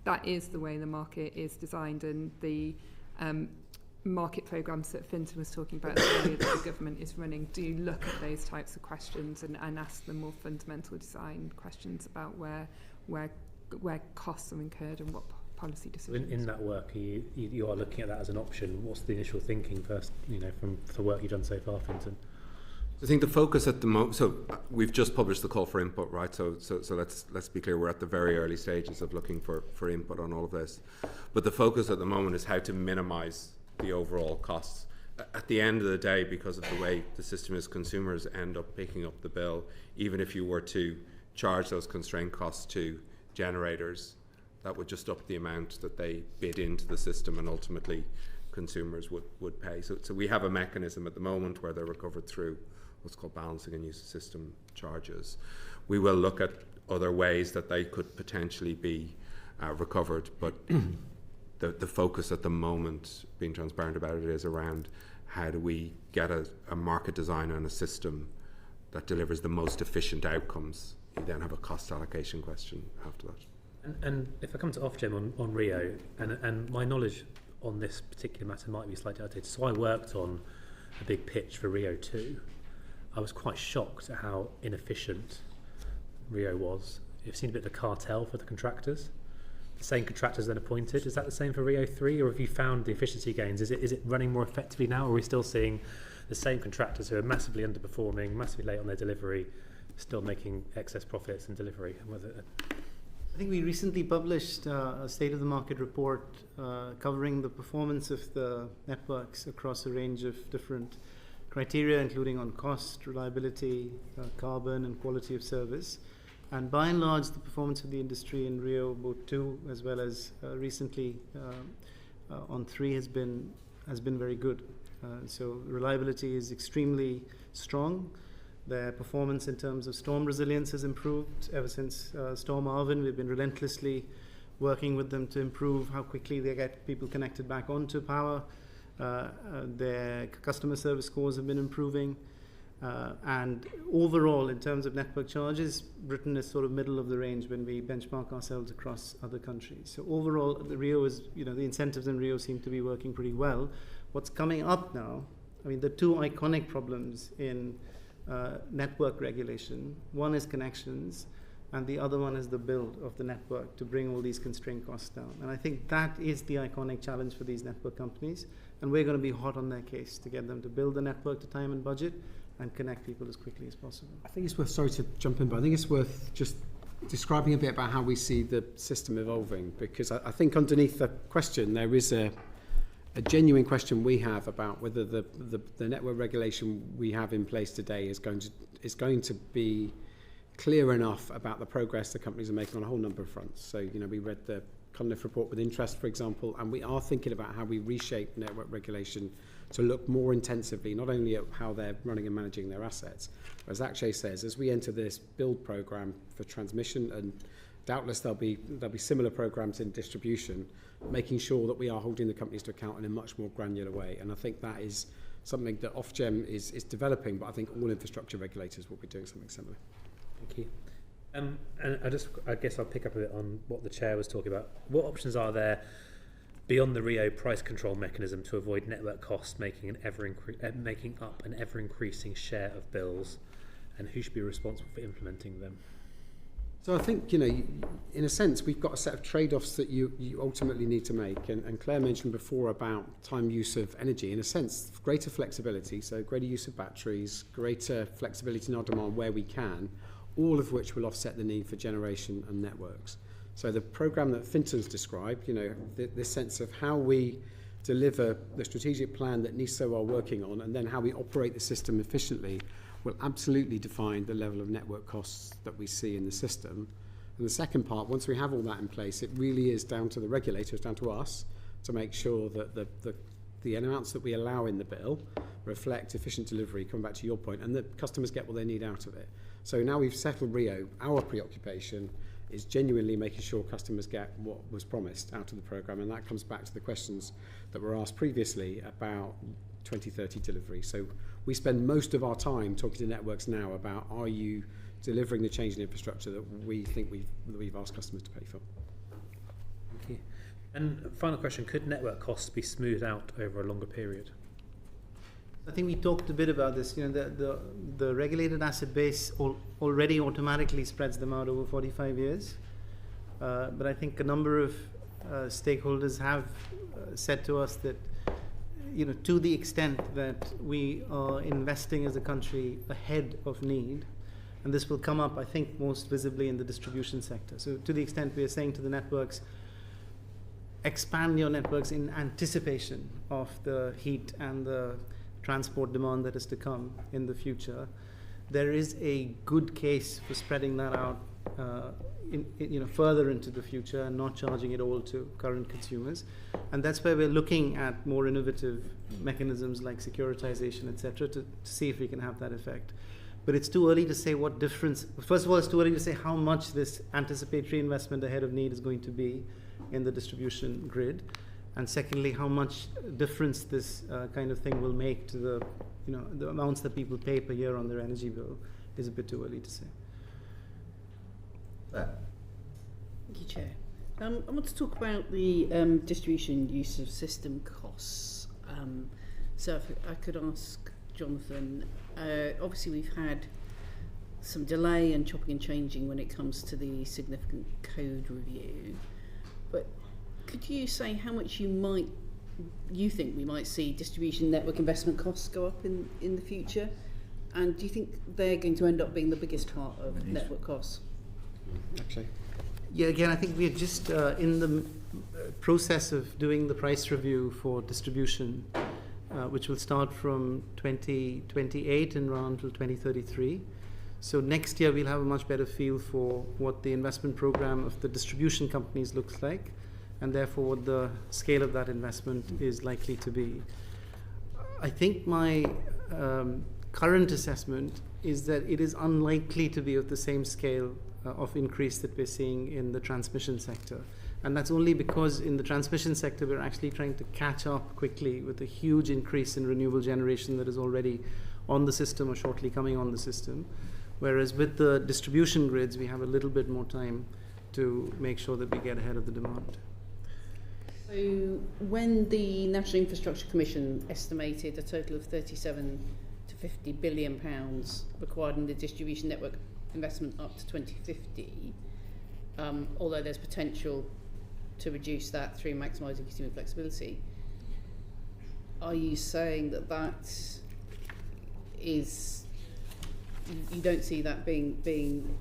That is the way the market is designed, and the market programmes that Fintan was talking about earlier that the government is running do look at those types of questions and ask the more fundamental design questions about where costs are incurred and what policy decisions. In that work, you are looking at that as an option. What's the initial thinking first, from the work you've done so far, Fintan? I think the focus at the moment, so we've just published the call for input, right? So let's be clear, we're at the very early stages of looking for input on all of this. But the focus at the moment is how to minimise the overall costs. At the end of the day, because of the way the system is, consumers end up picking up the bill, even if you were to charge those constraint costs to generators, that would just up the amount that they bid into the system, and ultimately consumers would pay. So we have a mechanism at the moment where they're recovered through what's called balancing and use of system charges. We will look at other ways that they could potentially be recovered, but the focus at the moment, being transparent about it, is around how do we get a market design and a system that delivers the most efficient outcomes. You then have a cost allocation question after that. And if I come to Ofgem on Rio, and my knowledge on this particular matter might be slightly outdated, so I worked on a big pitch for Rio 2. I was quite shocked at how inefficient Rio was. You've seen a bit of a cartel for the contractors. The same contractors then appointed. Is that the same for Rio 3, or have you found the efficiency gains? Is it running more effectively now, or are we still seeing the same contractors who are massively underperforming, massively late on their delivery, still making excess profits in delivery? I think we recently published a state of the market report covering the performance of the networks across a range of different criteria, including on cost, reliability, carbon, and quality of service. And by and large, the performance of the industry in Rio, both 2 as well as recently on 3, has been very good. So reliability is extremely strong. Their performance in terms of storm resilience has improved ever since Storm Arvin. We've been relentlessly working with them to improve how quickly they get people connected back onto power. Their customer service scores have been improving. And overall, in terms of network charges, Britain is sort of middle of the range when we benchmark ourselves across other countries. So overall, the Rio is, the incentives in Rio seem to be working pretty well. What's coming up now, the 2 iconic problems in network regulation, one is connections, and the other one is the build of the network to bring all these constraint costs down. And I think that is the iconic challenge for these network companies, and we're going to be hot on their case to get them to build the network to time and budget and connect people as quickly as possible. I think it's worth, sorry to jump in, but I think it's worth just describing a bit about how we see the system evolving, because I think underneath the question there is a genuine question we have about whether the network regulation we have in place today is going to be clear enough about the progress the companies are making on a whole number of fronts. So, you know, we read the Cunliffe report with interest, for example, and we are thinking about how we reshape network regulation to look more intensively, not only at how they're running and managing their assets, but as Akshay says, as we enter this build program for transmission, and doubtless there'll be similar programs in distribution, making sure that we are holding the companies to account in a much more granular way. And I think that is something that Ofgem is developing, but I think all infrastructure regulators will be doing something similar. Thank you. And I guess I'll pick up a bit on what the chair was talking about. What options are there beyond the Rio price control mechanism to avoid network costs making up an ever increasing share of bills, and who should be responsible for implementing them? So I think, you know, in a sense, we've got a set of trade-offs that you ultimately need to make. And Claire mentioned before about time use of energy. In a sense, greater flexibility, so greater use of batteries, greater flexibility in our demand where we can, all of which will offset the need for generation and networks. So the programme that Fintan's described, you know, this sense of how we deliver the strategic plan that NESO are working on, and then how we operate the system efficiently, will absolutely define the level of network costs that we see in the system. And the second part, once we have all that in place, it really is down to the regulators, down to us, to make sure that the amounts that we allow in the bill reflect efficient delivery, coming back to your point, and that customers get what they need out of it. So now we've settled Rio, our preoccupation is genuinely making sure customers get what was promised out of the programme, and that comes back to the questions that were asked previously about 2030 delivery. So we spend most of our time talking to networks now about, are you delivering the change in infrastructure that we think we've asked customers to pay for? Thank you. And final question, could network costs be smoothed out over a longer period? I think we talked a bit about this. You know, the regulated asset base already automatically spreads them out over 45 years. But I think a number of stakeholders have said to us that, you know, to the extent that we are investing as a country ahead of need, and this will come up, I think, most visibly in the distribution sector. So to the extent we are saying to the networks, expand your networks in anticipation of the heat and the transport demand that is to come in the future, there is a good case for spreading that out further into the future and not charging it all to current consumers. And that's where we're looking at more innovative mechanisms like securitization, etc., to see if we can have that effect. But it's too early to say what difference. First of all, it's too early to say how much this anticipatory investment ahead of need is going to be in the distribution grid. And secondly, how much difference this kind of thing will make to the amounts that people pay per year on their energy bill is a bit too early to say. Thank you, Chair. I want to talk about the distribution use of system costs. So if I could ask Jonathan, obviously we've had some delay and chopping and changing when it comes to the significant code review, but could you say how much you think we might see distribution network investment costs go up in the future? And do you think they're going to end up being the biggest part of network costs? Actually. Yeah, again, I think we're just in the process of doing the price review for distribution, which will start from 2028 and run until 2033. So next year we'll have a much better feel for what the investment program of the distribution companies looks like, and therefore what the scale of that investment is likely to be. I think my current assessment is that it is unlikely to be of the same scale of increase that we're seeing in the transmission sector. And that's only because in the transmission sector we're actually trying to catch up quickly with a huge increase in renewable generation that is already on the system or shortly coming on the system. Whereas with the distribution grids we have a little bit more time to make sure that we get ahead of the demand. So when the National Infrastructure Commission estimated a total of 37 to 50 billion pounds required in the distribution network investment up to 2050, although there's potential to reduce that through maximising consumer flexibility, are you saying that is, you don't see that being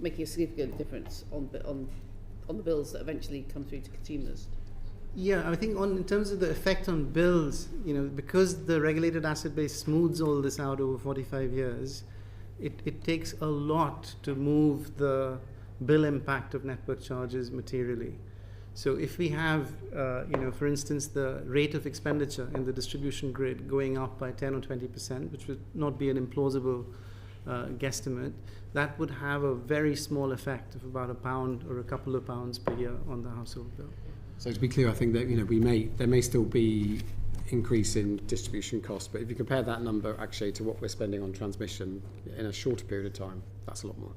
making a significant difference on the bills that eventually come through to consumers? Yeah, I think in terms of the effect on bills, because the regulated asset base smooths all this out over 45 years, it takes a lot to move the bill impact of network charges materially. So if we have, for instance, the rate of expenditure in the distribution grid going up by 10 or 20%, which would not be an implausible guesstimate, that would have a very small effect of about £1 or a couple of pounds per year on the household bill. So to be clear, I think that there may still be increase in distribution costs, but if you compare that number actually to what we're spending on transmission in a shorter period of time, that's a lot more.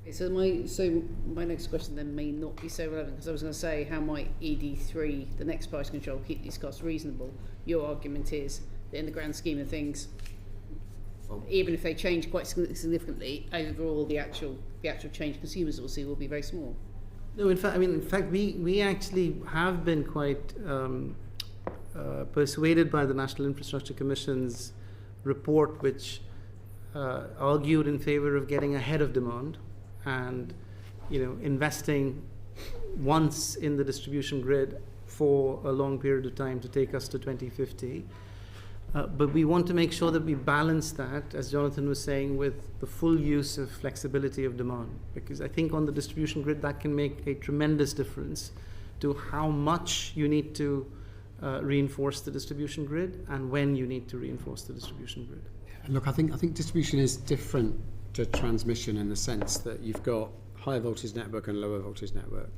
Okay, so my next question then may not be so relevant, because I was going to say, how might ED3, the next price control, keep these costs reasonable? Your argument is that in the grand scheme of things, even if they change quite significantly, overall the actual change consumers will see will be very small. No, in fact, we actually have been quite persuaded by the National Infrastructure Commission's report, which argued in favour of getting ahead of demand and investing once in the distribution grid for a long period of time to take us to 2050. But we want to make sure that we balance that, as Jonathan was saying, with the full use of flexibility of demand. Because I think on the distribution grid, that can make a tremendous difference to how much you need to reinforce the distribution grid and when you need to reinforce the distribution grid. Look, I think distribution is different to transmission in the sense that you've got higher voltage network and lower voltage network.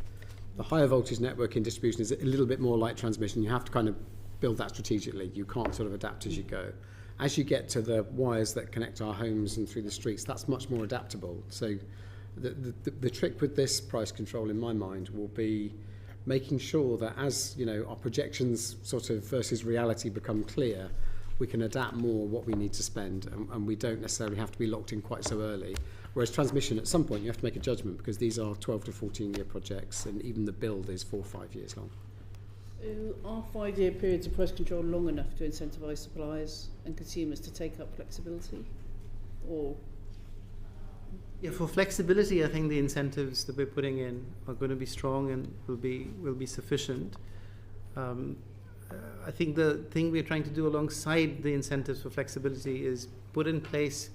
The higher voltage network in distribution is a little bit more like transmission. You have to kind of build that strategically. You can't sort of adapt as you go. As you get to the wires that connect our homes and through the streets, that's much more adaptable. So the trick with this price control, in my mind, will be making sure that as our projections sort of versus reality become clear, we can adapt more what we need to spend, and we don't necessarily have to be locked in quite so early. Whereas transmission, at some point, you have to make a judgment, because these are 12 to 14-year projects, and even the build is 4 or 5 years long. Are 5-year periods of price control long enough to incentivise suppliers and consumers to take up flexibility? Or yeah, for flexibility, I think the incentives that we're putting in are going to be strong and will be sufficient. I think the thing we're trying to do alongside the incentives for flexibility is put in place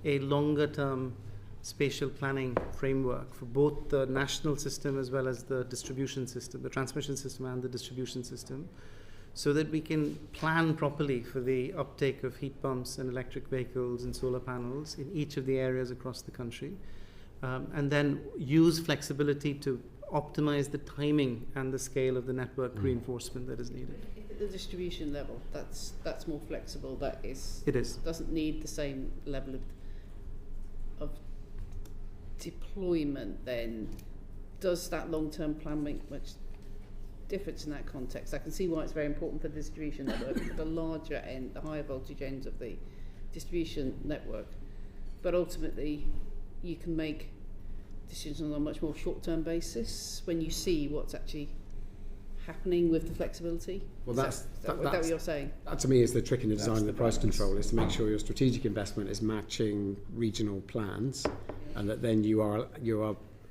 a longer-term spatial planning framework for both the national system as well as the distribution system, the transmission system and the distribution system, so that we can plan properly for the uptake of heat pumps and electric vehicles and solar panels in each of the areas across the country, and then use flexibility to optimize the timing and the scale of the network reinforcement that is needed. At the distribution level, that's more flexible. It is. Doesn't need the same level of deployment. Then does that long-term plan make much difference in that context? I can see why it's very important for the distribution network, for the larger end, the higher voltage ends of the distribution network. But ultimately, you can make decisions on a much more short-term basis when you see what's actually happening with the flexibility. Well, that's what you're saying. That to me is the trick in the design of the price balance. control, is to make sure your strategic investment is matching regional plans, and that then you are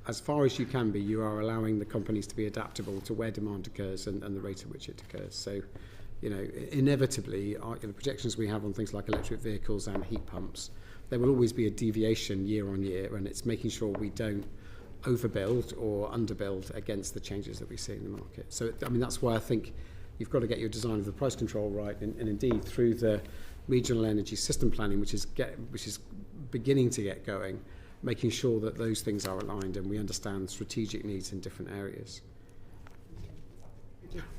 as far as you can be, you are allowing the companies to be adaptable to where demand occurs and the rate at which it occurs. So, inevitably, the projections we have on things like electric vehicles and heat pumps, there will always be a deviation year on year, and it's making sure we don't overbuild or underbuild against the changes that we see in the market. So, that's why I think you've got to get your design of the price control right, and indeed through the regional energy system planning, which is beginning to get going, making sure that those things are aligned and we understand strategic needs in different areas.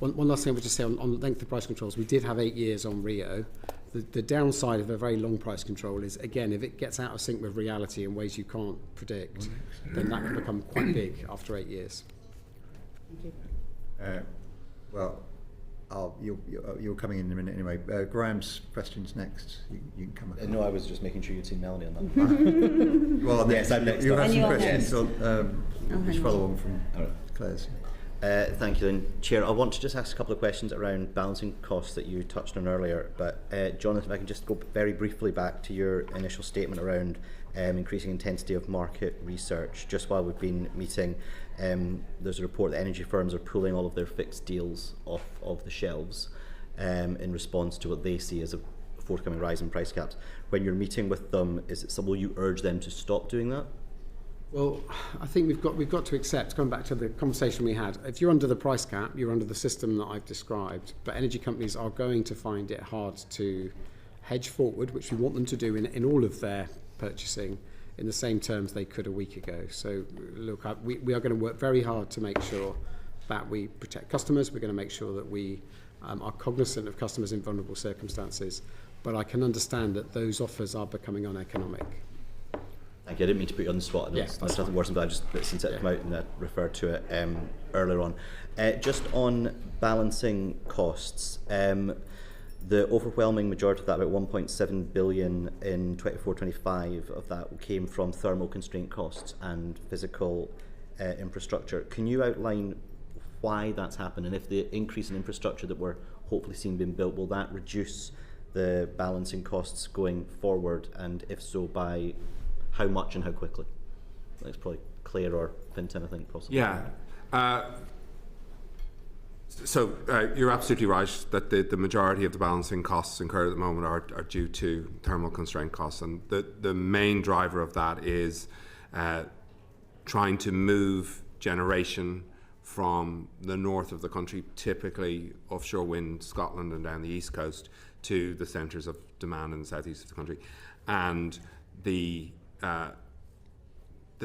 One last thing I would just say on length of price controls, we did have 8 years on Rio. The downside of a very long price control is, again, if it gets out of sync with reality in ways you can't predict, then that can become quite big after 8 years. You're coming in a minute anyway. Graham's questions next. You can come. No, I was just making sure you'd seen Melanie on that. Well, yes, I'm next. You have some Anyone questions else? which follow on from Claire's. Thank you, Lynn. Chair, I want to just ask a couple of questions around balancing costs that you touched on earlier. But Jonathan, if I can just go very briefly back to your initial statement around increasing intensity of market research. Just while we've been meeting, there's a report that energy firms are pulling all of their fixed deals off of the shelves in response to what they see as a forthcoming rise in price caps. When you're meeting with them, will you urge them to stop doing that? Well, I think we've got to accept, going back to the conversation we had, if you're under the price cap, you're under the system that I've described, but energy companies are going to find it hard to hedge forward, which we want them to do in all of their purchasing in the same terms they could a week ago. So look, we are going to work very hard to make sure that we protect customers. We're going to make sure that we are cognizant of customers in vulnerable circumstances, but I can understand that those offers are becoming uneconomic. Thank you. I didn't mean to put you on the spot. Yes, there's nothing worse than that. I just, since it came out and I referred to it earlier on. Just on balancing costs, the overwhelming majority of that, about 1.7 billion in 24-25 of that came from thermal constraint costs and physical infrastructure. Can you outline why that's happened, and if the increase in infrastructure that we're hopefully seeing being built, will that reduce the balancing costs going forward, and if so, by how much and how quickly? That's probably Claire or Fintan, I think, possibly. Yeah. So you're absolutely right that the majority of the balancing costs incurred at the moment are due to thermal constraint costs, and the main driver of that is trying to move generation from the north of the country, typically offshore wind, Scotland and down the east coast, to the centres of demand in the southeast of the country. And the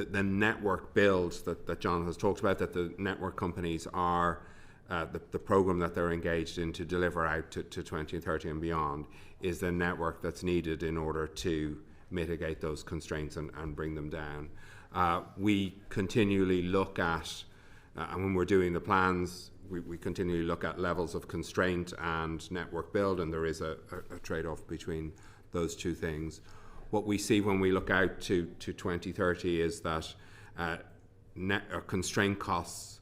network builds that John has talked about, that the network companies are the program that they're engaged in to deliver out to 2030 and beyond, is the network that's needed in order to mitigate those constraints and bring them down. We continually look at, and when we're doing the plans, we continually look at levels of constraint and network build, and there is a trade-off between those two things. What we see when we look out to 2030 is that constraint costs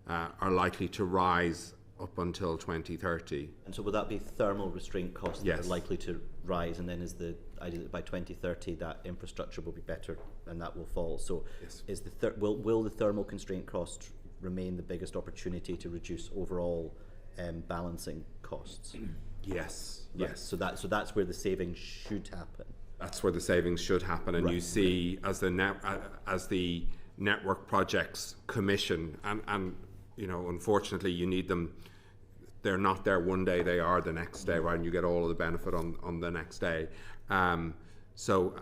are likely to rise up until 2030. And so would that be thermal restraint costs that Yes. are likely to rise, and then is the idea that by 2030 that infrastructure will be better and that will fall? So Yes. is will the thermal constraint cost remain the biggest opportunity to reduce overall balancing costs? Yes. Right. Yes. So that's where the savings should happen. That's where the savings should happen, and Right. you see as the network projects commission, and you know, unfortunately, you need them. They're not there one day; they are the next day, right? And you get all of the benefit on the next day. So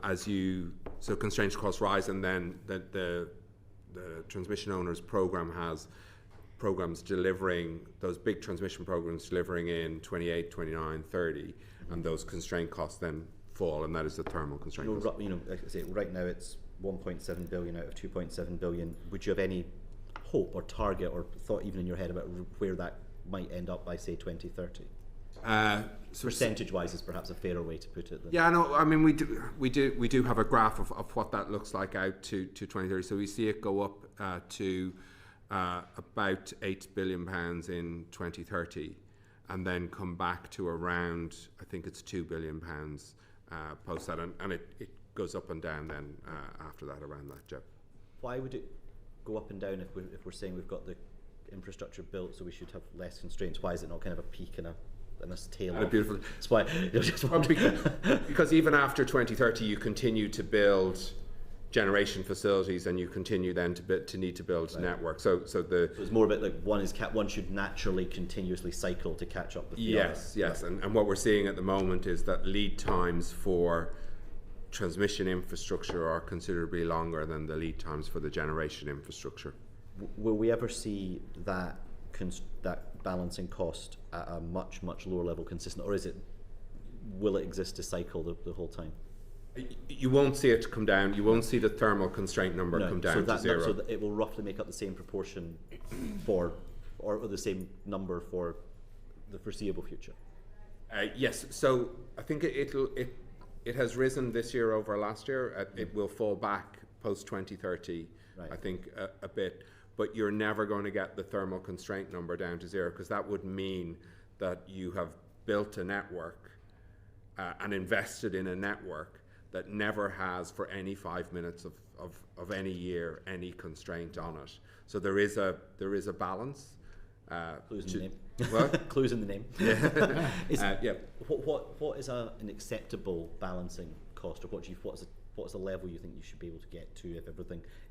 constraint costs rise, and then the transmission owners program has programs delivering, those big transmission programs delivering in 28, 29, 30, and those constraint costs then fall, and that is the thermal constraint cost. Like I say, right now it's 1.7 billion out of 2.7 billion. Would you have any hope or target or thought even in your head about where that might end up by, say, 2030? So percentage-wise is perhaps a fairer way to put it. Yeah, no, I mean we do have a graph of what that looks like out to 2030. So we see it go up to about £8 billion in 2030, and then come back to around, I think it's £2 billion post that, and it goes up and down then after that, around that, Jeff. Why would it go up and down if we're saying we've got the infrastructure built, so we should have less constraints? Why is it not kind of a peak and a tail off? Beautiful. That's why. Because even after 2030, you continue to build generation facilities, and you continue then to need to build networks. So it's more about like one should naturally continuously cycle to catch up with the other. Yes, and what we're seeing at the moment is that lead times for transmission infrastructure are considerably longer than the lead times for the generation infrastructure. Will we ever see that balancing cost at a much lower level consistent, or will it exist to cycle the whole time? You won't see it come down. You won't see the thermal constraint number come down to zero. So it will roughly make up the same proportion or the same number for the foreseeable future. Yes. So I think it has risen this year over last year. It will fall back post 2030. Right. I think a bit, but you're never going to get the thermal constraint number down to zero, because that would mean that you have built a network and invested in a network that never has for any 5 minutes of any year any constraint on it. So there is a balance. Clues in the name. What? Clues in the name. Yeah. Yeah. What is an acceptable balancing cost, or what's the level you think you should be able to get to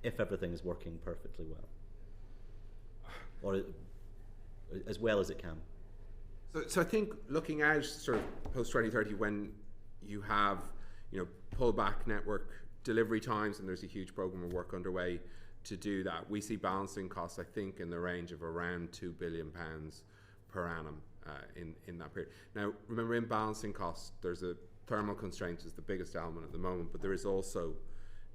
if everything is working perfectly well, or as well as it can? So I think looking out sort of post 2030, when you have pullback network delivery times, and there's a huge program of work underway to do that, we see balancing costs, I think, in the range of around £2 billion per annum in that period. Now, remember, in balancing costs, there's a thermal constraint is the biggest element at the moment, but there is also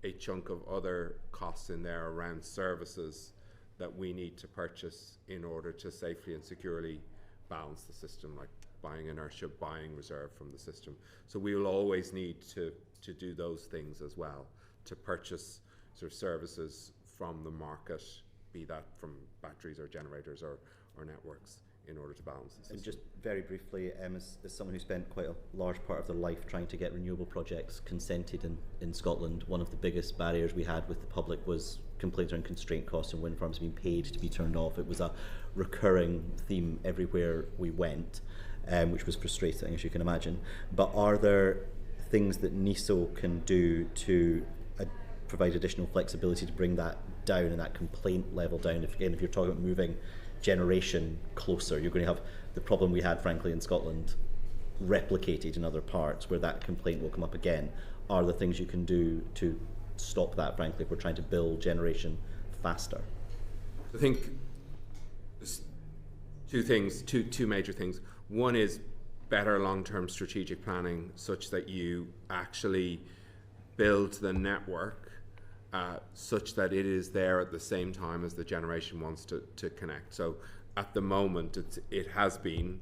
a chunk of other costs in there around services that we need to purchase in order to safely and securely balance the system, like buying inertia, buying reserve from the system. So we will always need to do those things as well, to purchase sort of services from the market, be that from batteries or generators or networks, in order to balance the system. And just very briefly, as someone who spent quite a large part of their life trying to get renewable projects consented in Scotland, one of the biggest barriers we had with the public was complaints around constraint costs and wind farms being paid to be turned off. It was a recurring theme everywhere we went, which was frustrating, as you can imagine. But are there things that NESO can do to provide additional flexibility to bring that down and that complaint level down? If you're talking about moving generation closer, you're going to have the problem we had, frankly, in Scotland replicated in other parts where that complaint will come up again. Are there things you can do to stop that, frankly, if we're trying to build generation faster? I think there's two major things. One is better long-term strategic planning, such that you actually build the network such that it is there at the same time as the generation wants to connect. So at the moment, it has been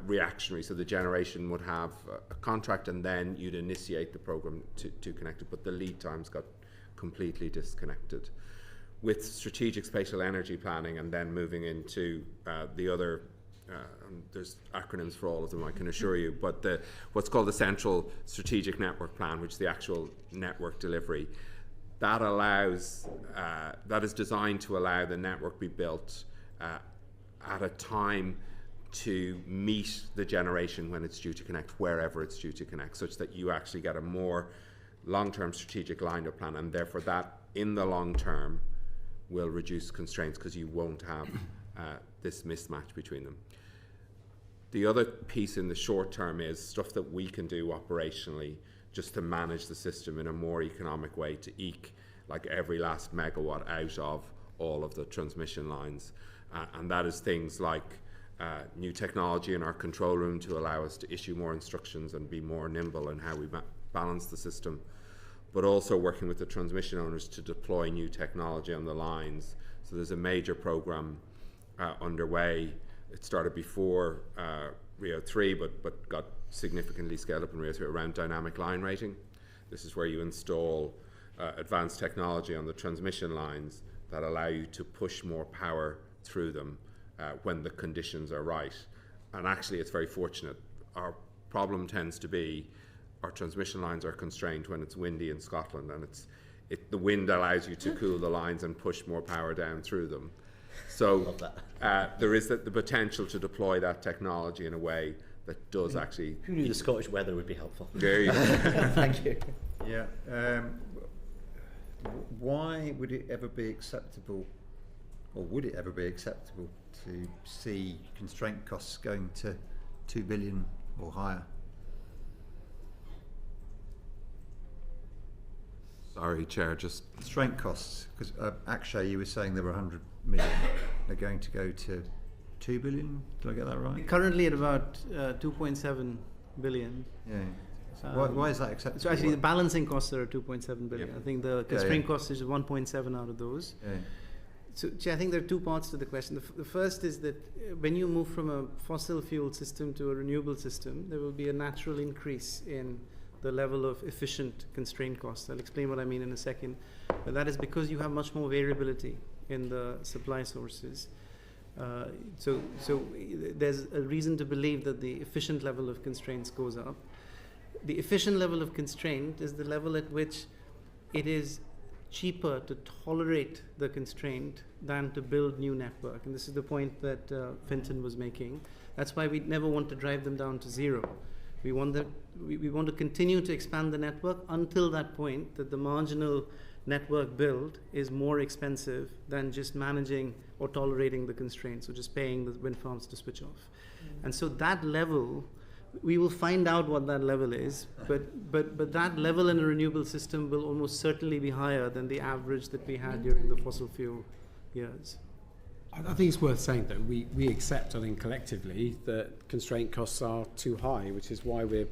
reactionary. So the generation would have a contract, and then you'd initiate the program to connect it, but the lead times got completely disconnected. With strategic spatial energy planning, and then moving into the other, there's acronyms for all of them, I can assure you, but what's called the Central Strategic Network Plan, which is the actual network delivery, that allows, that is designed to allow the network be built at a time to meet the generation when it's due to connect, wherever it's due to connect, such that you actually get a more long-term strategic lined-up plan, and therefore that, in the long term, will reduce constraints because you won't have this mismatch between them. The other piece in the short term is stuff that we can do operationally just to manage the system in a more economic way, to eke like every last megawatt out of all of the transmission lines. And that is things like new technology in our control room to allow us to issue more instructions and be more nimble in how we balance the system, but also working with the transmission owners to deploy new technology on the lines. So there's a major program underway. It started before Rio 3, but got significantly scaled up in Rio 3 around dynamic line rating. This is where you install advanced technology on the transmission lines that allow you to push more power through them when the conditions are right. And actually, it's very fortunate. Our problem tends to be our transmission lines are constrained when it's windy in Scotland, and the wind allows you to cool the lines and push more power down through them. So there is the potential to deploy that technology in a way that does actually... Who knew the Scottish weather would be helpful? There you go. Thank you. Yeah. Why would it ever be acceptable, or would it ever be acceptable, to see constraint costs going to 2 billion or higher? Sorry, Chair, just... Constraint costs, because Akshay, you were saying there were 100 million. They're going to go to 2 billion? Did I get that right? Currently at about 2.7 billion. Yeah. So why is that acceptable? So actually the balancing costs are 2.7 billion. Yep. I think the constraint cost is 1.7 out of those. Yeah. So I think there are two parts to the question. The first is that when you move from a fossil fuel system to a renewable system, there will be a natural increase in the level of efficient constraint costs. I'll explain what I mean in a second. But that is because you have much more variability in the supply sources. So there's a reason to believe that the efficient level of constraints goes up. the efficient level of constraint is the level at which it is cheaper to tolerate the constraint than to build new network. And this is the point that Fintan was making. That's why we never want to drive them down to zero. We want to continue to expand the network until that point that the marginal network build is more expensive than just managing or tolerating the constraints, or just paying the wind farms to switch off. And so that level, we will find out what that level is, but that level in a renewable system will almost certainly be higher than the average that we had during the fossil fuel years. I think it's worth saying, though, we accept, I think, collectively that constraint costs are too high, which is why we're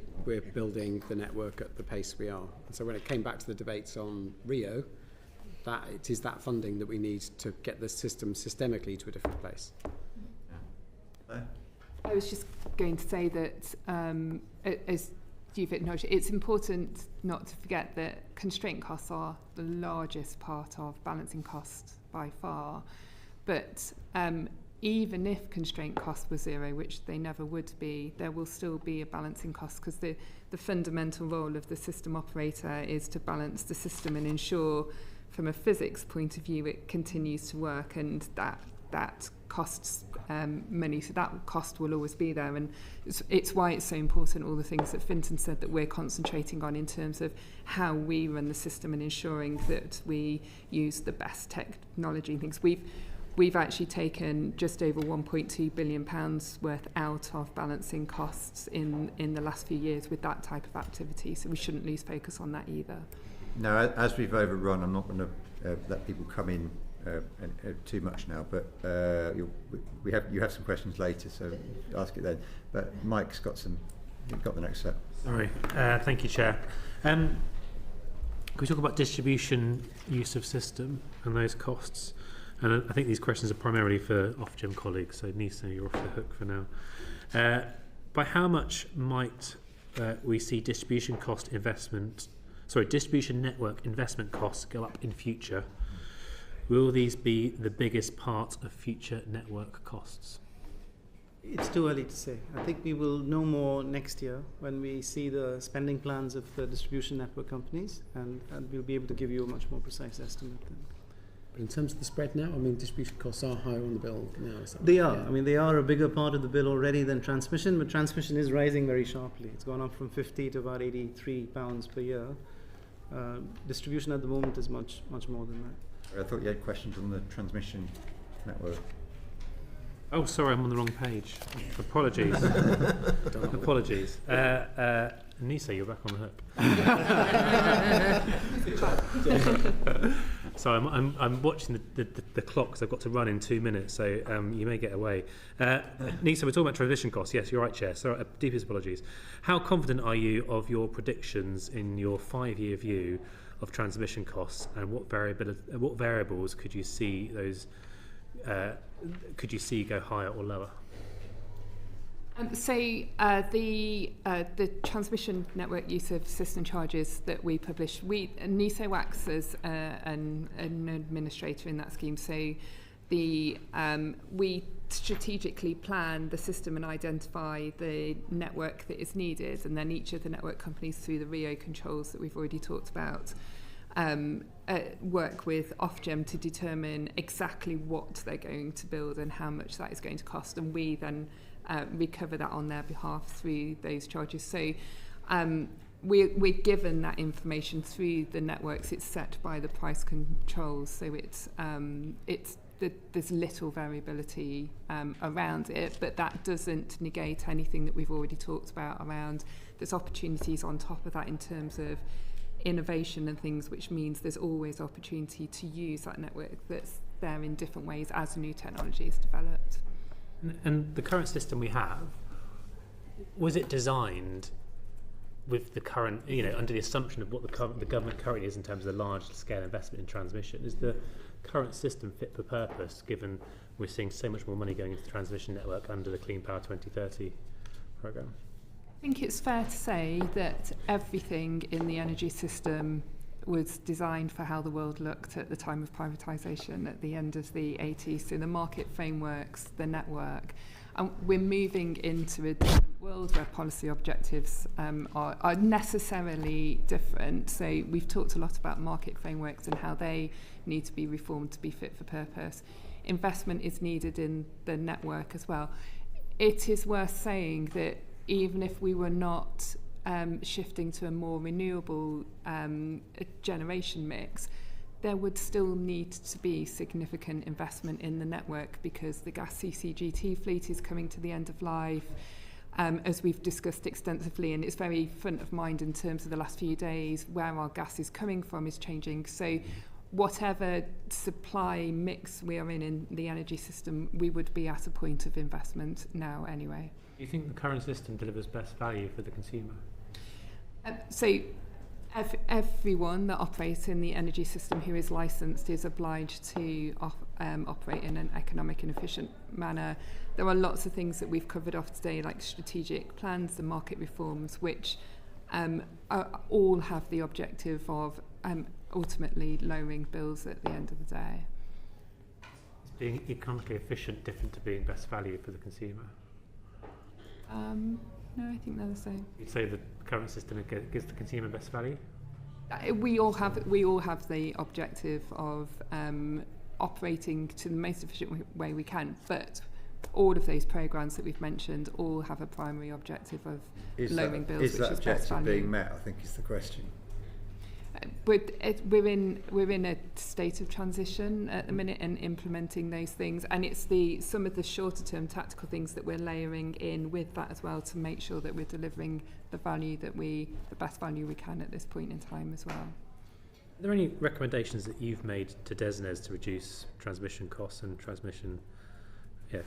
building the network at the pace we are. And so when it came back to the debates on Rio, that it is that funding that we need to get the system systemically to a different place. I was just going to say that, as you've acknowledged, it's important not to forget that constraint costs are the largest part of balancing costs by far. But even if constraint costs were zero, which they never would be, there will still be a balancing cost, because the fundamental role of the system operator is to balance the system and ensure, from a physics point of view, it continues to work, and that costs money, so that cost will always be there. And it's why it's so important, all the things that Fintan said, that we're concentrating on in terms of how we run the system and ensuring that we use the best technology and things. We've actually taken just over £1.2 billion worth out of balancing costs in the last few years with that type of activity, so we shouldn't lose focus on that either. No, as we've overrun, I'm not going to let people come in too much now, but you have some questions later, so ask it then. But Mike's got the next set. Sorry, thank you, Chair. Can we talk about distribution use of system and those costs? And I think these questions are primarily for Ofgem colleagues, so NESO, you're off the hook for now. By how much might we see distribution network investment costs go up in future? Will these be the biggest part of future network costs? It's too early to say. I think we will know more next year when we see the spending plans of the distribution network companies, and we'll be able to give you a much more precise estimate then. But in terms of the spread now, I mean, distribution costs are higher on the bill now. They are. Yeah. I mean, they are a bigger part of the bill already than transmission, but transmission is rising very sharply. It's gone up from 50 to about £83 per year. Distribution at the moment is much more than that. I thought you had questions on the transmission network. Oh, sorry, I'm on the wrong page. Apologies. Apologies. NESO, you're back on the hook. So I'm watching the clock, because I've got to run in 2 minutes, so you may get away. NESO, we're talking about transition costs. Yes, you're right, Chair. So deepest apologies. How confident are you of your predictions in your 5-year view of transmission costs, and what variables could you see those? Could you see go higher or lower? The transmission network use of system charges that we publish, NESO acts as an administrator in that scheme. So we strategically plan the system and identify the network that is needed, and then each of the network companies, through the Rio controls that we've already talked about, work with Ofgem to determine exactly what they're going to build and how much that is going to cost, and we then recover that on their behalf through those charges. So we're given that information through the networks. It's set by the price controls, so there's little variability around it, but that doesn't negate anything that we've already talked about around there's opportunities on top of that in terms of innovation and things, which means there's always opportunity to use that network that's there in different ways as new technology is developed. And the current system we have, was it designed with the current, under the assumption of what the government currently is in terms of the large-scale investment in transmission? Is the current system fit for purpose, given we're seeing so much more money going into the transmission network under the Clean Power 2030 programme? I think it's fair to say that everything in the energy system was designed for how the world looked at the time of privatisation at the end of the 80s. So the market frameworks, the network. And we're moving into a different world where policy objectives are necessarily different. So we've talked a lot about market frameworks and how they need to be reformed to be fit for purpose. Investment is needed in the network as well. It is worth saying that even if we were not shifting to a more renewable generation mix, there would still need to be significant investment in the network because the gas CCGT fleet is coming to the end of life, as we've discussed extensively, and it's very front of mind in terms of the last few days. Where our gas is coming from is changing. So whatever supply mix we are in the energy system, we would be at a point of investment now anyway. Do you think the current system delivers best value for the consumer? So everyone that operates in the energy system who is licensed is obliged to operate in an economic and efficient manner. There are lots of things that we've covered off today, like strategic plans and market reforms, which all have the objective of ultimately lowering bills at the end of the day. Is being economically efficient different to being best value for the consumer? No, I think they're the same. You'd say the current system gives the consumer best value? We all have the objective of operating to the most efficient way we can, but all of those programs that we've mentioned all have a primary objective of lowering bills, is which that is best objective value. being met, I think is the question. We're in a state of transition at the minute and implementing those things, and it's some of the shorter term tactical things that we're layering in with that as well to make sure that we're delivering the best value we can at this point in time as well. Are there any recommendations that you've made to DESNZ to reduce transmission costs and transmission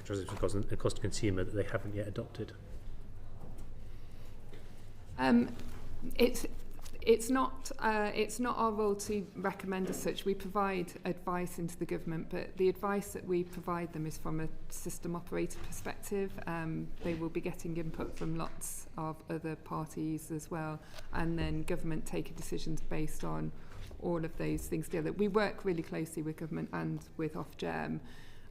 costs and cost to consumer that they haven't yet adopted? It's not our role to recommend as such. We provide advice into the government, but the advice that we provide them is from a system operator perspective. They will be getting input from lots of other parties as well, and then government take decisions based on all of those things together. We work really closely with government and with Ofgem.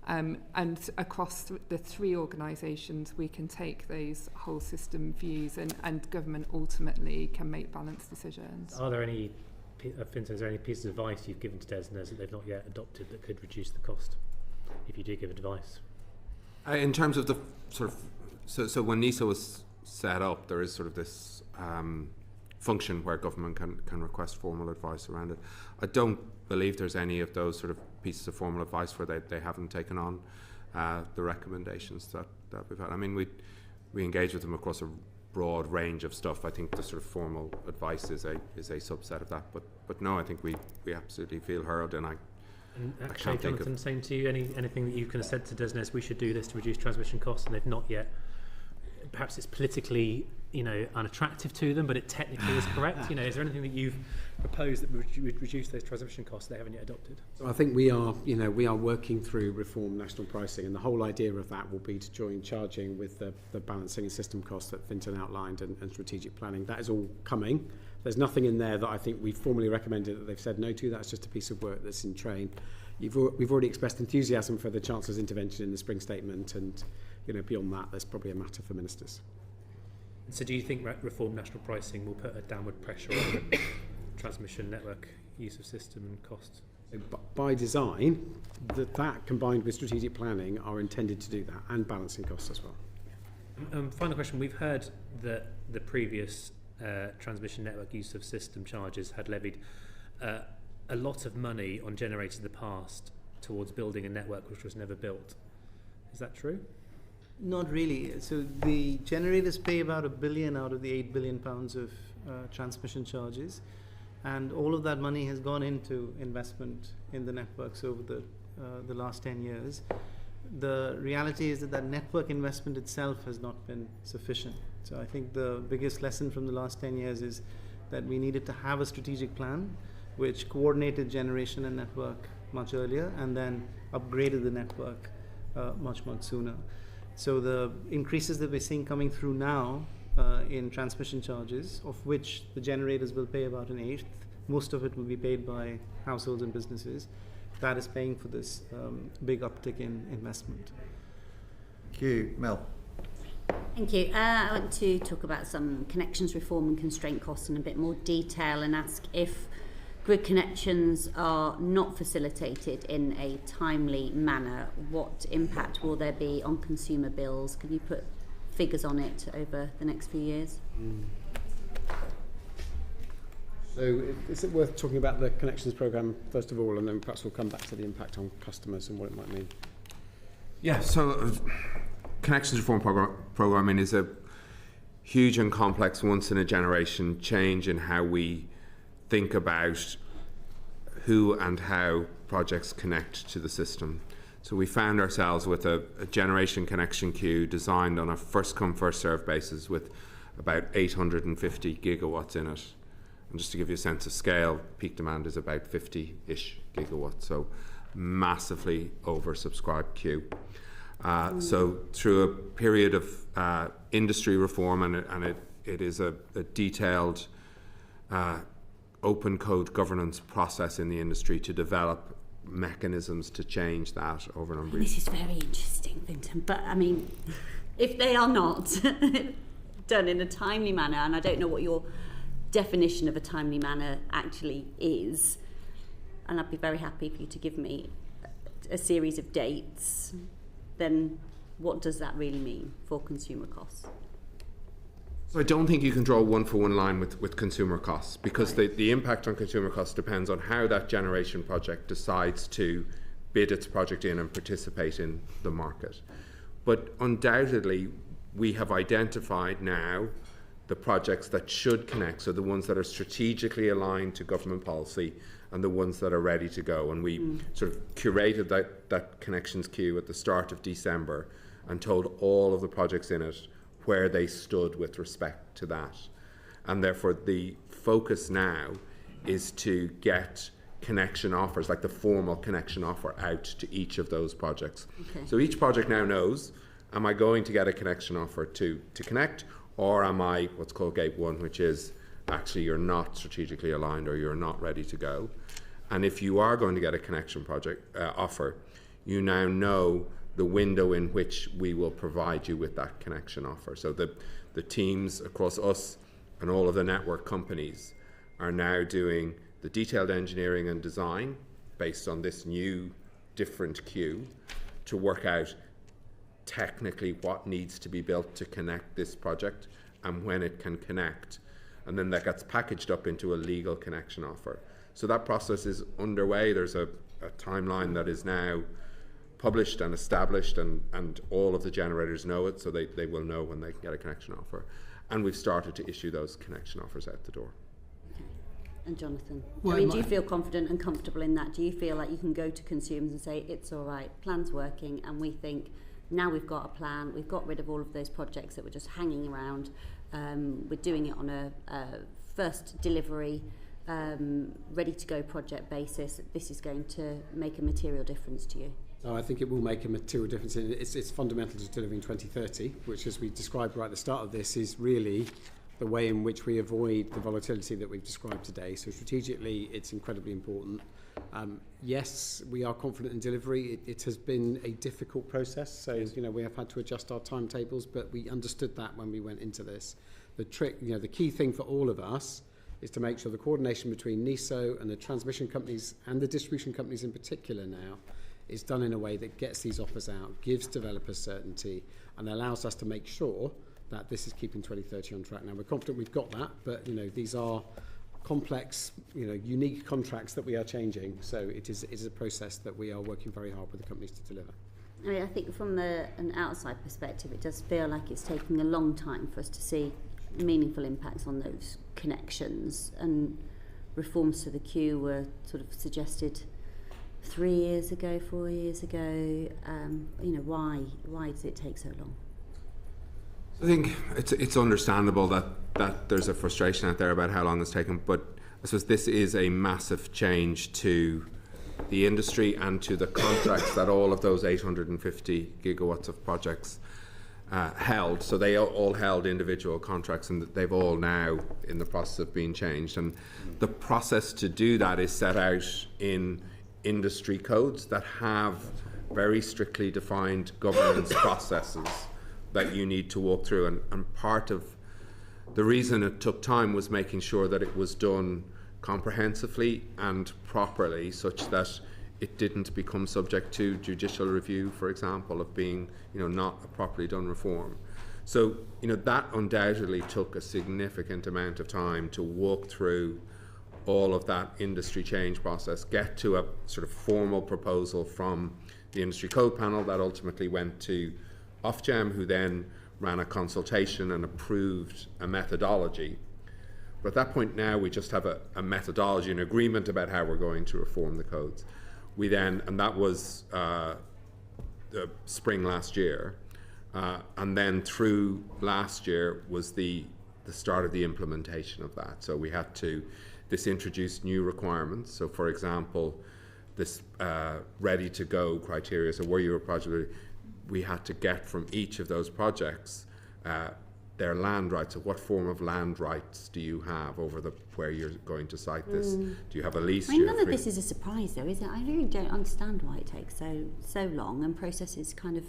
And across the three organisations, we can take those whole system views, and government ultimately can make balanced decisions. Are there any, Fintan, is there any pieces of advice you've given to DESNZ that they've not yet adopted that could reduce the cost, if you do give advice? In terms of the sort of, so when NESO was set up, there is sort of this function where government can request formal advice around it. I don't believe there's any of those sort of pieces of formal advice where they haven't taken on the recommendations that we've had. I mean, we engage with them across a broad range of stuff. I think the sort of formal advice is a subset of that. But no, I think we absolutely feel heard, and Akshay, Jonathan, same to you. Anything that you could have said to DESNZ, we should do this to reduce transmission costs, and they've not yet. Perhaps it's politically, unattractive to them, but it technically is correct. Is there anything that you've proposed that would reduce those transmission costs they haven't yet adopted? So I think we are working through reform national pricing, and the whole idea of that will be to join charging with the balancing and system costs that Fintan outlined and strategic planning. That is all coming. There's nothing in there that I think we've formally recommended that they've said no to. That's just a piece of work that's in train. We've already expressed enthusiasm for the Chancellor's intervention in the spring statement, and beyond that, there's probably a matter for ministers. So do you think reform national pricing will put a downward pressure on the transmission network use of system and costs? So by design, that combined with strategic planning are intended to do that, and balancing costs as well. Final question. We've heard that the previous transmission network use of system charges had levied a lot of money on generators in the past towards building a network which was never built. Is that true? Not really. So the generators pay about £1 billion out of the £8 billion of transmission charges, and all of that money has gone into investment in the networks over the last 10 years. The reality is that network investment itself has not been sufficient. So I think the biggest lesson from the last 10 years is that we needed to have a strategic plan which coordinated generation and network much earlier, and then upgraded the network much sooner. So the increases that we're seeing coming through now in transmission charges, of which the generators will pay about 1/8, most of it will be paid by households and businesses. That is paying for this big uptick in investment. Thank you. Mel. Thank you. I want to talk about some connections reform and constraint costs in a bit more detail and ask if grid connections are not facilitated in a timely manner, what impact will there be on consumer bills? Can you put figures on it over the next few years? So is it worth talking about the connections programme first of all, and then perhaps we'll come back to the impact on customers and what it might mean? Yeah, so connections reform programming is a huge and complex once-in-a-generation change in how we think about who and how projects connect to the system. So we found ourselves with a generation connection queue designed on a first-come, first-served basis with about 850 gigawatts in it. And just to give you a sense of scale, peak demand is about 50-ish gigawatts, so massively oversubscribed queue. So through a period of industry reform, and it is a detailed open code governance process in the industry to develop mechanisms to change that over a number of years. This is very interesting, Fintan, but I mean, if they are not done in a timely manner, and I don't know what your definition of a timely manner actually is, and I'd be very happy for you to give me a series of dates, then what does that really mean for consumer costs? So I don't think you can draw a one-for-one line with consumer costs, because the impact on consumer costs depends on how that generation project decides to bid its project in and participate in the market. But undoubtedly, we have identified now the projects that should connect, so the ones that are strategically aligned to government policy and the ones that are ready to go. And we sort of curated that connections queue at the start of December and told all of the projects in it where they stood with respect to that. And therefore the focus now is to get connection offers, like the formal connection offer, out to each of those projects. Okay. So each project now knows, am I going to get a connection offer to connect, or am I what's called gate one, which is actually you're not strategically aligned or you're not ready to go. And if you are going to get a connection project offer, you now know the window in which we will provide you with that connection offer. So the teams across us and all of the network companies are now doing the detailed engineering and design based on this new different queue to work out technically what needs to be built to connect this project and when it can connect. And then that gets packaged up into a legal connection offer. So that process is underway. There's a timeline that is now published and established, and all of the generators know it, so they will know when they can get a connection offer. And we've started to issue those connection offers out the door. Okay. And Jonathan, well, I mean, do you feel confident and comfortable in that? Do you feel like you can go to consumers and say, it's all right, plan's working, and we think now we've got a plan, we've got rid of all of those projects that were just hanging around, we're doing it on a first delivery, ready to go project basis. This is going to make a material difference to you? No, I think it will make a material difference. It's fundamental to delivering 2030, which, as we described right at the start of this, is really the way in which we avoid the volatility that we've described today. So strategically, it's incredibly important. Yes, we are confident in delivery. It has been a difficult process, so we have had to adjust our timetables, but we understood that when we went into this. The key thing for all of us is to make sure the coordination between NESO and the transmission companies and the distribution companies in particular now is done in a way that gets these offers out, gives developers certainty, and allows us to make sure that this is keeping 2030 on track. Now, we're confident we've got that, but these are complex, unique contracts that we are changing. So it is a process that we are working very hard with the companies to deliver. I mean, I think from an outside perspective, it does feel like it's taking a long time for us to see meaningful impacts on those connections, and reforms to the queue were sort of suggested 3 years ago, 4 years ago. Why does it take so long? I think it's understandable that there's a frustration out there about how long it's taken, but I suppose this is a massive change to the industry and to the contracts that all of those 850 gigawatts of projects held. So they all held individual contracts, and they've all now in the process of being changed. And the process to do that is set out in industry codes that have very strictly defined governance processes that you need to walk through. And part of the reason it took time was making sure that it was done comprehensively and properly, such that it didn't become subject to judicial review, for example, of being, not a properly done reform. So, that undoubtedly took a significant amount of time to walk through all of that industry change process, get to a sort of formal proposal from the Industry Code Panel that ultimately went to Ofgem, who then ran a consultation and approved a methodology. But at that point now we just have a methodology, an agreement about how we're going to reform the codes. We then, and that was the spring last year, and then through last year was the start of the implementation of that. So we had to, this introduced new requirements. So for example, this ready to go criteria, so were you a project, we had to get from each of those projects their land rights. So what form of land rights do you have over where you're going to site this? Do you have a lease? None of this is a surprise though, is it? I really don't understand why it takes so long and processes kind of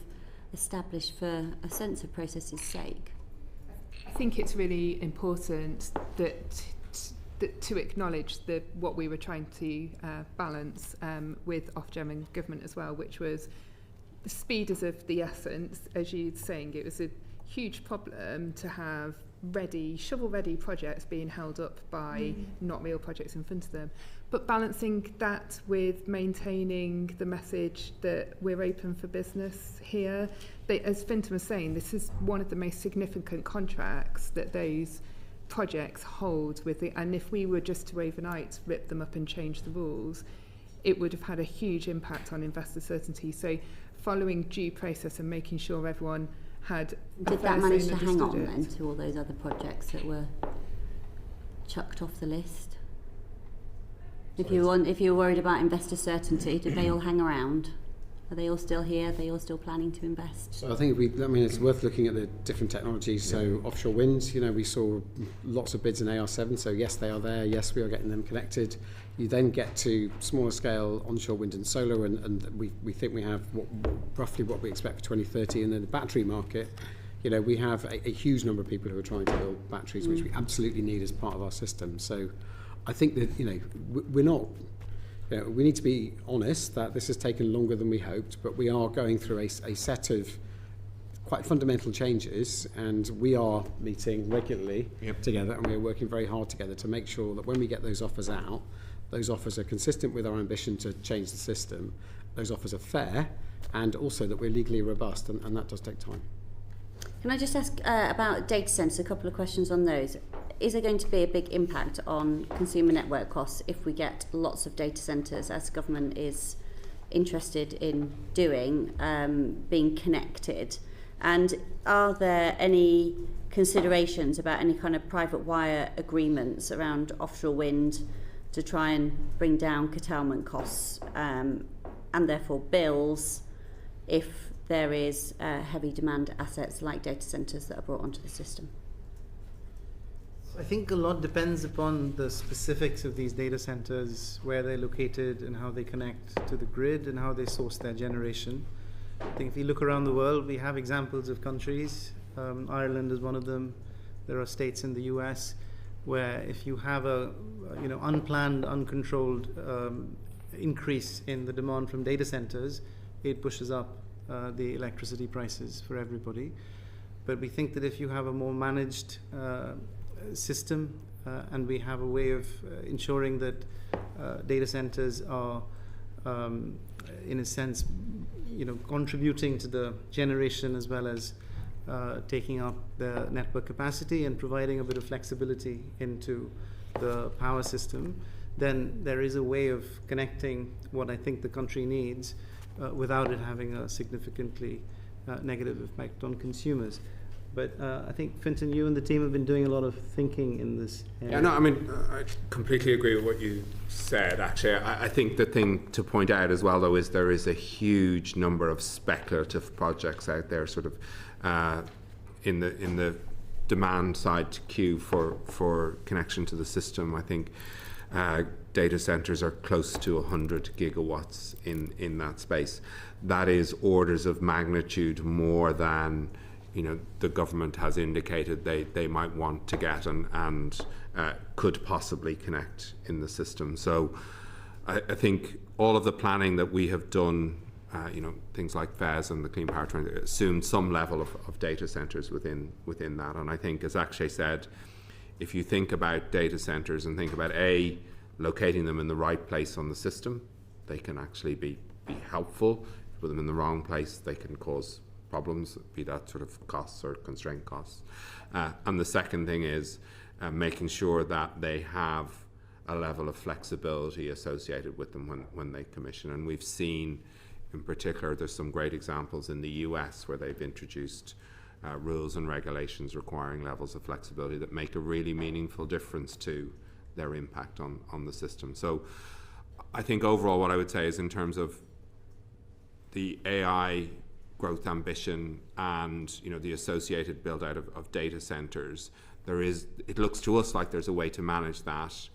established for a sense of process's sake. I think it's really important that to acknowledge what we were trying to balance with Ofgem and government as well, which was the speed is of the essence. As you're saying, it was a huge problem to have shovel-ready projects being held up by not real projects in front of them. But balancing that with maintaining the message that we're open for business here. As Fintan was saying, this is one of the most significant contracts that those projects hold with and if we were just to overnight rip them up and change the rules, it would have had a huge impact on investor certainty. So following due process and making sure everyone had did that manage to hang on then to all those other projects that were chucked off the list? If you were worried about investor certainty, did they all hang around? Are they all still here? Are they all still planning to invest? So I think it's worth looking at the different technologies. So offshore wind, we saw lots of bids in AR7. So yes, they are there. Yes, we are getting them connected. You then get to smaller scale onshore wind and solar, and we think we have roughly what we expect for 2030. And then the battery market, we have a huge number of people who are trying to build batteries, which we absolutely need as part of our system. So I think that we're not. We need to be honest that this has taken longer than we hoped, but we are going through a set of quite fundamental changes, and we are meeting regularly together, and we are working very hard together to make sure that when we get those offers out, those offers are consistent with our ambition to change the system, those offers are fair, and also that we're legally robust, and that does take time. Can I just ask about data centres, a couple of questions on those. Is there going to be a big impact on consumer network costs if we get lots of data centres, as government is interested in doing, being connected? And are there any considerations about any kind of private wire agreements around offshore wind to try and bring down curtailment costs and therefore bills if there is heavy demand assets like data centres that are brought onto the system? I think a lot depends upon the specifics of these data centers, where they're located and how they connect to the grid and how they source their generation. I think if you look around the world, we have examples of countries. Ireland is one of them. There are states in the US where if you have a unplanned, uncontrolled increase in the demand from data centers, it pushes up the electricity prices for everybody. But we think that if you have a more managed system and we have a way of ensuring that data centers are in a sense contributing to the generation as well as taking up the network capacity and providing a bit of flexibility into the power system, then there is a way of connecting what I think the country needs without it having a significantly negative effect on consumers. But I think, Fintan, you and the team have been doing a lot of thinking in this area. Yeah, no, I completely agree with what you said, actually. I think the thing to point out as well, though, is there is a huge number of speculative projects out there sort of in the demand side queue for connection to the system. I think data centres are close to 100 gigawatts in that space. That is orders of magnitude more than the government has indicated they might want to get and could possibly connect in the system. So I think all of the planning that we have done, things like FES and the Clean Power Trend, assumed some level of data centres within that. And I think, as Akshay said, if you think about data centres and think about locating them in the right place on the system, they can actually be helpful. If you put them in the wrong place, they can cause problems, be that sort of costs or constraint costs. And the second thing is making sure that they have a level of flexibility associated with them when they commission. And we've seen, in particular, there's some great examples in the US where they've introduced rules and regulations requiring levels of flexibility that make a really meaningful difference to their impact on the system. So I think overall what I would say is, in terms of the AI growth ambition and the associated build out of data centres, it looks to us like there's a way to manage that,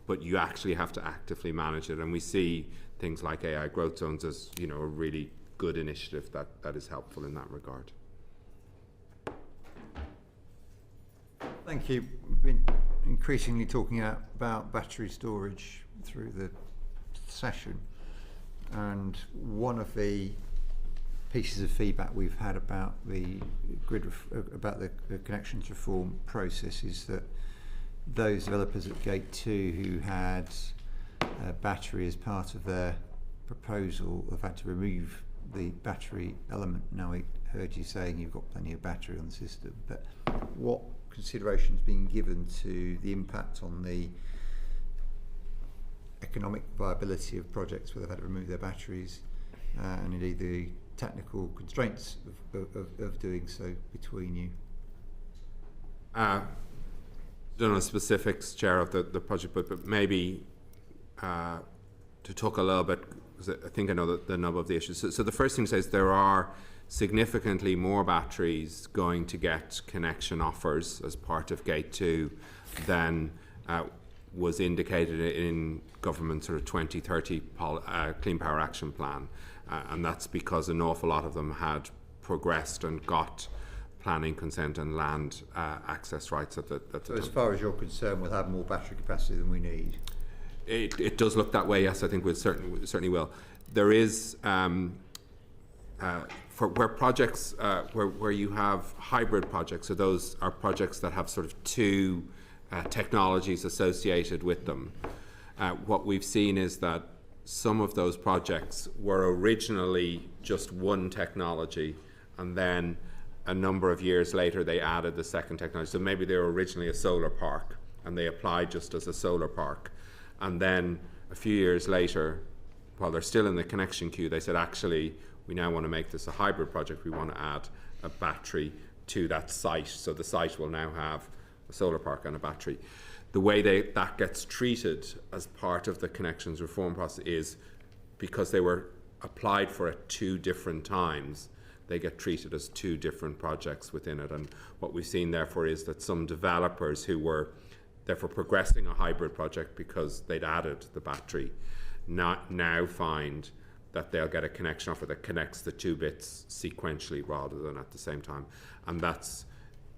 but you actually have to actively manage it. And we see things like AI growth zones as a really good initiative that is helpful in that regard. Thank you. We've been increasingly talking about battery storage through the session, and one of the pieces of feedback we've had about the the connections reform process is that those developers at Gate 2 who had battery as part of their proposal have had to remove the battery element. Now, we heard you saying you've got plenty of battery on the system, but what considerations being given to the impact on the economic viability of projects where they've had to remove their batteries, and indeed the technical constraints of doing so between you? Don't know specifics, Chair, of the project, but maybe to talk a little bit, because I think I know the nub of the issues. So the first thing to say is there are significantly more batteries going to get connection offers as part of Gate 2 than was indicated in government sort of 2030 Clean Power Action Plan. And that's because an awful lot of them had progressed and got planning consent and land access rights at the So as far as you're concerned, we'll have more battery capacity than we need? It does look that way, yes. I think we certainly will. There is for where projects where you have hybrid projects, so those are projects that have sort of two technologies associated with them. What we've seen is that some of those projects were originally just one technology, and then a number of years later they added the second technology. So maybe they were originally a solar park and they applied just as a solar park, and then a few years later, while they're still in the connection queue, they said, actually, we now want to make this a hybrid project. We want to add a battery to that site, so the site will now have a solar park and a battery. The way that gets treated as part of the connections reform process is, because they were applied for at two different times, they get treated as two different projects within it. And what we've seen, therefore, is that some developers who were therefore progressing a hybrid project because they'd added the battery now find that they'll get a connection offer that connects the two bits sequentially rather than at the same time. And that's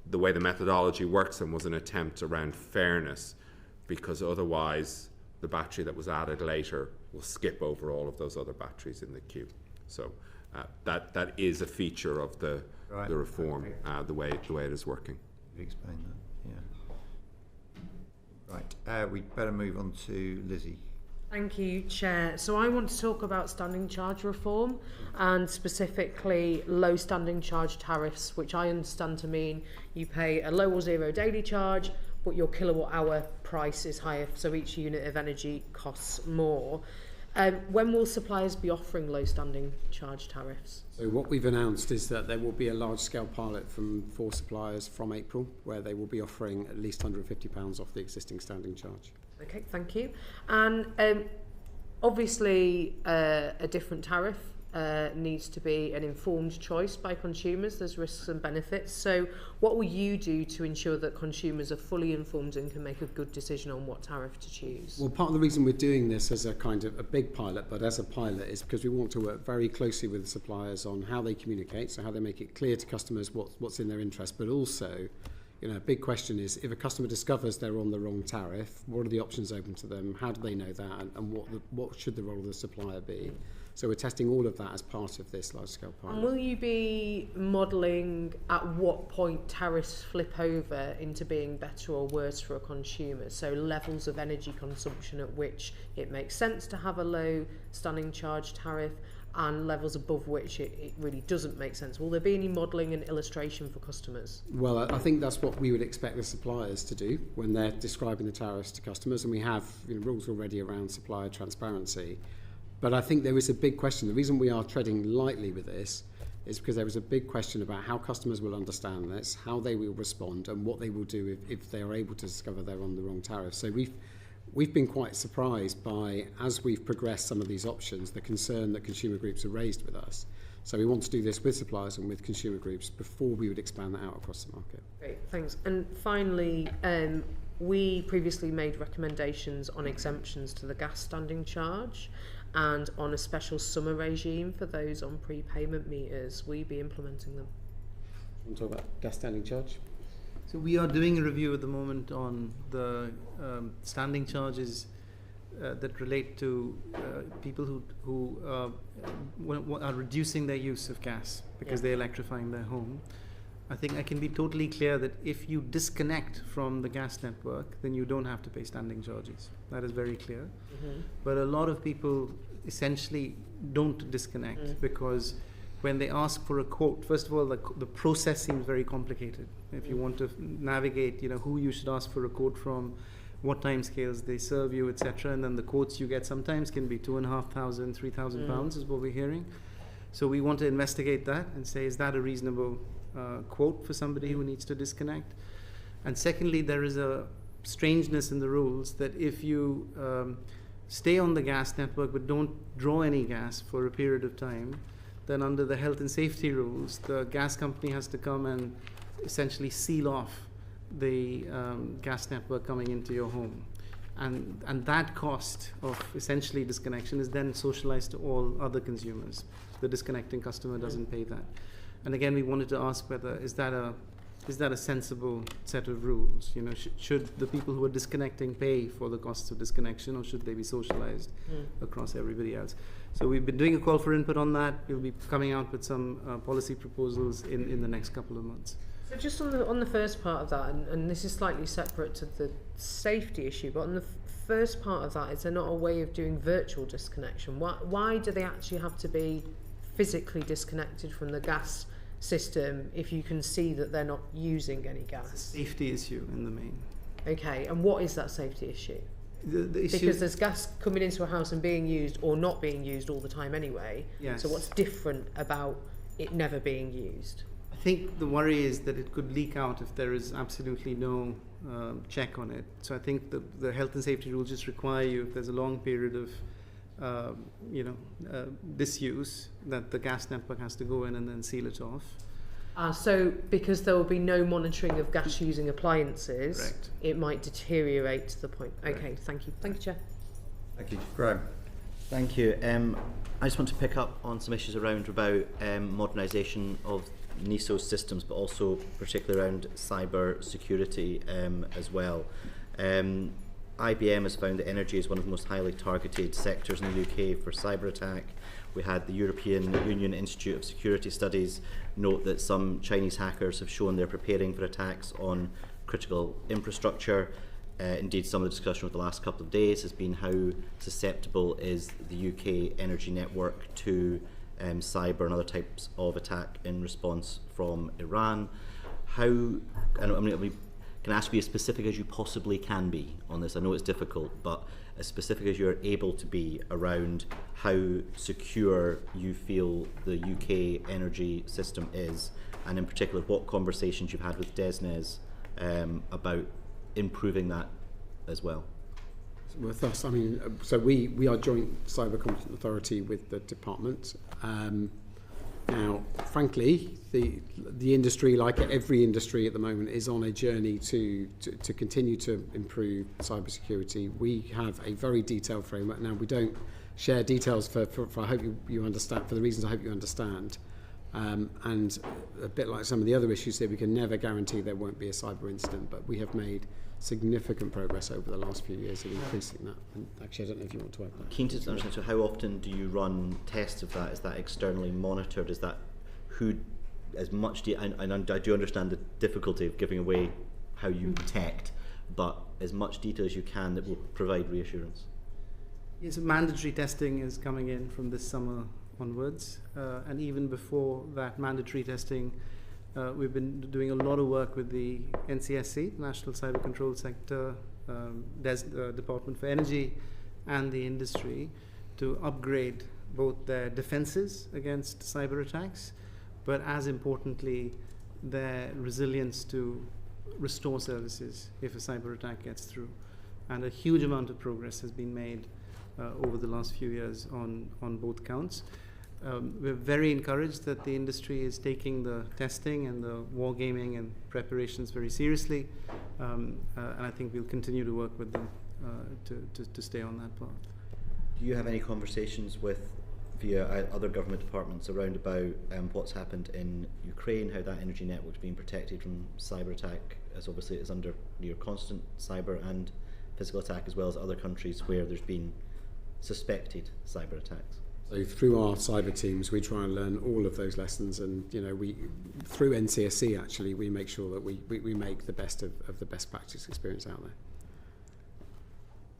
the way the methodology works, and was an attempt around fairness, because otherwise the battery that was added later will skip over all of those other batteries in the queue. So that is a feature of the reform, the way it is working. You explained that, yeah. Right, we'd better move on to Lizzie. Thank you, Chair. So I want to talk about standing charge reform, and specifically low standing charge tariffs, which I understand to mean you pay a low or zero daily charge, but your kilowatt hour price is higher, so each unit of energy costs more. When will suppliers be offering low standing charge tariffs? So what we've announced is that there will be a large scale pilot from 4 suppliers from April, where they will be offering at least £150 off the existing standing charge. Okay, thank you. And obviously a different tariff needs to be an informed choice by consumers. There's risks and benefits. So what will you do to ensure that consumers are fully informed and can make a good decision on what tariff to choose? Well, part of the reason we're doing this as a kind of a big pilot, but as a pilot, is because we want to work very closely with the suppliers on how they communicate, so how they make it clear to customers what's in their interest, but also, a big question is, if a customer discovers they're on the wrong tariff, what are the options open to them? How do they know that? And what should the role of the supplier be? So we're testing all of that as part of this large-scale pilot. And will you be modelling at what point tariffs flip over into being better or worse for a consumer? So levels of energy consumption at which it makes sense to have a low standing charge tariff, and levels above which it really doesn't make sense. Will there be any modelling and illustration for customers? Well, I think that's what we would expect the suppliers to do when they're describing the tariffs to customers, and we have rules already around supplier transparency. But I think there is a big question. The reason we are treading lightly with this is because there is a big question about how customers will understand this, how they will respond, and what they will do if they are able to discover they're on the wrong tariff. So we've been quite surprised by, as we've progressed some of these options, the concern that consumer groups have raised with us. So we want to do this with suppliers and with consumer groups before we would expand that out across the market. Great, thanks. And finally, we previously made recommendations on exemptions to the gas standing charge and on a special summer regime for those on prepayment meters. Will you be implementing them? Want to talk about gas standing charge? So we are doing a review at the moment on the standing charges that relate to people who are reducing their use of gas because they're electrifying their home. I think I can be totally clear that if you disconnect from the gas network, then you don't have to pay standing charges. That is very clear. Mm-hmm. But a lot of people essentially don't disconnect because when they ask for a quote, first of all, the process seems very complicated. If you want to navigate, who you should ask for a quote from, what timescales they serve you, etc., and then the quotes you get sometimes can be £2,500, £3,000 is what we're hearing. So we want to investigate that and say, is that a reasonable quote for somebody who needs to disconnect? And secondly, there is a strangeness in the rules that if you stay on the gas network but don't draw any gas for a period of time, then under the health and safety rules, the gas company has to come and essentially seal off the gas network coming into your home. And that cost of essentially disconnection is then socialized to all other consumers. The disconnecting customer doesn't pay that. And again, we wanted to ask whether is that a sensible set of rules? Should the people who are disconnecting pay for the costs of disconnection, or should they be socialized across everybody else? So we've been doing a call for input on that. We'll be coming out with some policy proposals in the next couple of months. So just on the first part of that, and this is slightly separate to the safety issue, but on the first part of that, is there not a way of doing virtual disconnection? Why do they actually have to be physically disconnected from the gas system if you can see that they're not using any gas? It's a safety issue in the main. Okay, and what is that safety issue? The issue because there's gas coming into a house and being used or not being used all the time anyway. Yes. So what's different about it never being used? I think the worry is that it could leak out if there is absolutely no check on it. So I think the health and safety rules just require you, if there's a long period of disuse, that the gas network has to go in and then seal it off. So because there will be no monitoring of gas using appliances, Correct. It might deteriorate to the point. Correct. Okay, thank you. Thank you, Chair. Thank you. Graham. Thank you. I just want to pick up on some issues around about modernisation of NESO systems, but also particularly around cybersecurity as well. IBM has found that energy is one of the most highly targeted sectors in the UK for cyber attack. We had the European Union Institute of Security Studies note that some Chinese hackers have shown they're preparing for attacks on critical infrastructure. Indeed, some of the discussion over the last couple of days has been how susceptible is the UK energy network to cyber and other types of attack in response from Iran. Can I ask you as specific as you possibly can be on this? I know it's difficult, but as specific as you're able to be around how secure you feel the UK energy system is, and in particular what conversations you've had with DESNZ about improving that as well. With us, I mean, so we are joint cyber competent authority with the department. Now, frankly, the industry, like every industry at the moment, is on a journey to continue to improve cybersecurity. We have a very detailed framework. Now, we don't share details for I hope you understand, for the reasons I hope you understand. And a bit like some of the other issues here, we can never guarantee there won't be a cyber incident, but we have made significant progress over the last few years in increasing that. And actually, I don't know if you want to add that. Keen to understand, so how often do you run tests of that? Is that externally monitored? Is that who, as much, and I do understand the difficulty of giving away how you protect, but as much detail as you can that will provide reassurance? Yes, mandatory testing is coming in from this summer onwards, and even before that mandatory testing, we've been doing a lot of work with the NCSC, National Cyber Control Sector, Department for Energy, and the industry to upgrade both their defenses against cyber attacks, but as importantly, their resilience to restore services if a cyber attack gets through. And a huge amount of progress has been made over the last few years on both counts. We're very encouraged that the industry is taking the testing and the wargaming and preparations very seriously, and I think we'll continue to work with them to stay on that path. Do you have any conversations via other government departments around about what's happened in Ukraine, how that energy network's being protected from cyber attack, as obviously it is under near constant cyber and physical attack, as well as other countries where there's been suspected cyber attacks? So through our cyber teams, we try and learn all of those lessons, and we through NCSC actually we make sure that we make the best of the best practice experience out there.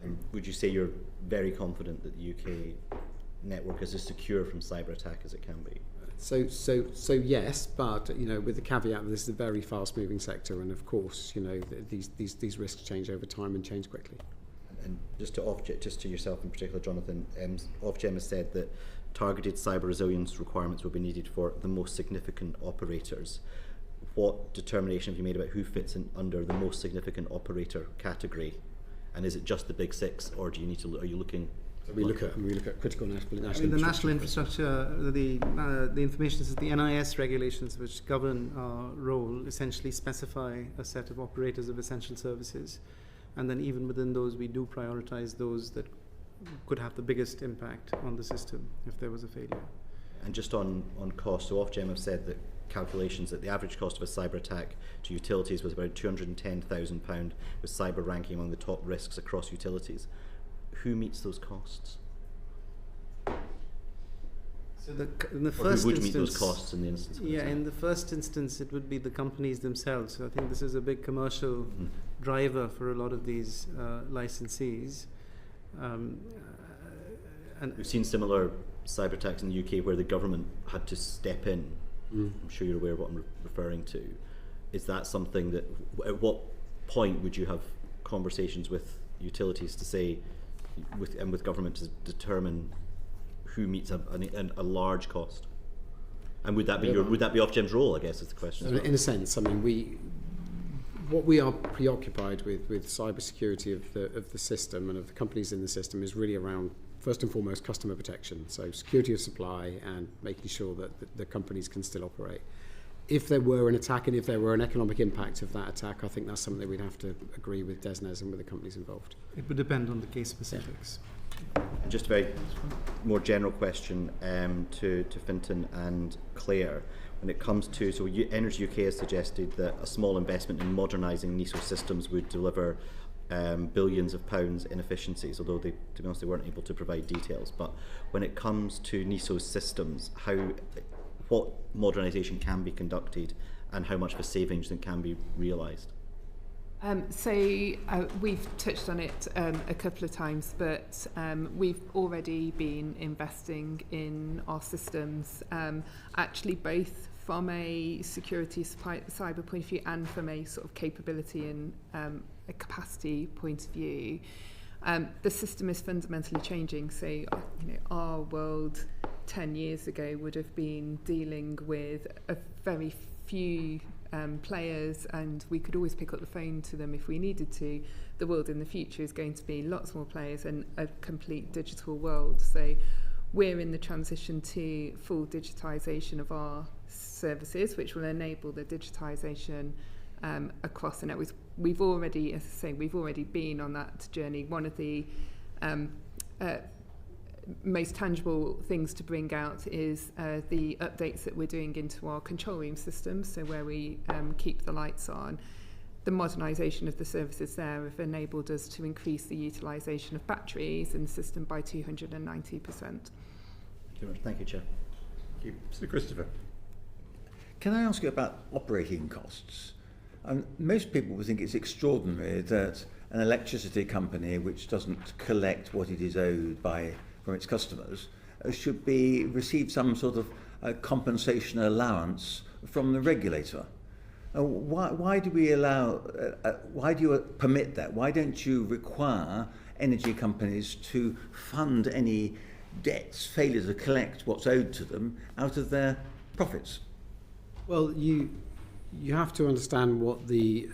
And would you say you're very confident that the UK network is as secure from cyber attack as it can be? So yes, but with the caveat that this is a very fast-moving sector, and of course these risks change over time and change quickly. And just to yourself in particular, Jonathan, Ofgem has said that targeted cyber resilience requirements will be needed for the most significant operators. What determination have you made about who fits in under the most significant operator category? And is it just the big six, or do you need to? Are you looking? We look at critical national the national infrastructure, the information is the NIS regulations which govern our role essentially specify a set of operators of essential services. And then even within those, we do prioritize those that could have the biggest impact on the system if there was a failure. And just on cost, so Ofgem have said that calculations that the average cost of a cyber attack to utilities was about £210,000, with cyber ranking among the top risks across utilities. Who meets those costs? So in the first who would instance, meet those costs in the instance? In the first instance, it would be the companies themselves. So I think this is a big commercial driver for a lot of these licensees. And we've seen similar cyber attacks in the UK where the government had to step in. I'm sure you're aware of what I'm referring to. Is that something that, at what point would you have conversations with utilities to say, with government to determine who meets a large cost? And would that be Ofgem's role, I guess, is the question. In a sense, I mean, what we are preoccupied with cybersecurity of the system and of the companies in the system is really around, first and foremost, customer protection. So security of supply and making sure that the companies can still operate. If there were an attack and if there were an economic impact of that attack, I think that's something that we'd have to agree with DESNZ and with the companies involved. It would depend on the case specifics. And just a very more general question to Fintan and Claire. When it comes to, so Energy UK has suggested that a small investment in modernising NESO systems would deliver billions of pounds in efficiencies, although to be honest, they weren't able to provide details. But when it comes to NESO systems, what modernisation can be conducted and how much of a savings then can be realised? We've touched on it a couple of times, but we've already been investing in our systems, actually both from a security cyber point of view and from a sort of capability and a capacity point of view. The system is fundamentally changing, so our world 10 years ago would have been dealing with a very few players, and we could always pick up the phone to them if we needed to. The world in the future is going to be lots more players and a complete digital world. So we're in the transition to full digitisation of our services, which will enable the digitisation across the networks. We've already, as I say, we've already been on that journey. One of the most tangible things to bring out is the updates that we're doing into our control room systems, so where we keep the lights on. The modernisation of the services there have enabled us to increase the utilisation of batteries in the system by 290%. Thank you, Chair. Thank you. Mr. Christopher. Can I ask you about operating costs? Most people would think it's extraordinary that an electricity company which doesn't collect what it is owed from its customers should receive some sort of compensation allowance from the regulator. Why do we allow? Why do you permit that? Why don't you require energy companies to fund any debts, failure to collect what's owed to them out of their profits? Well, you have to understand what the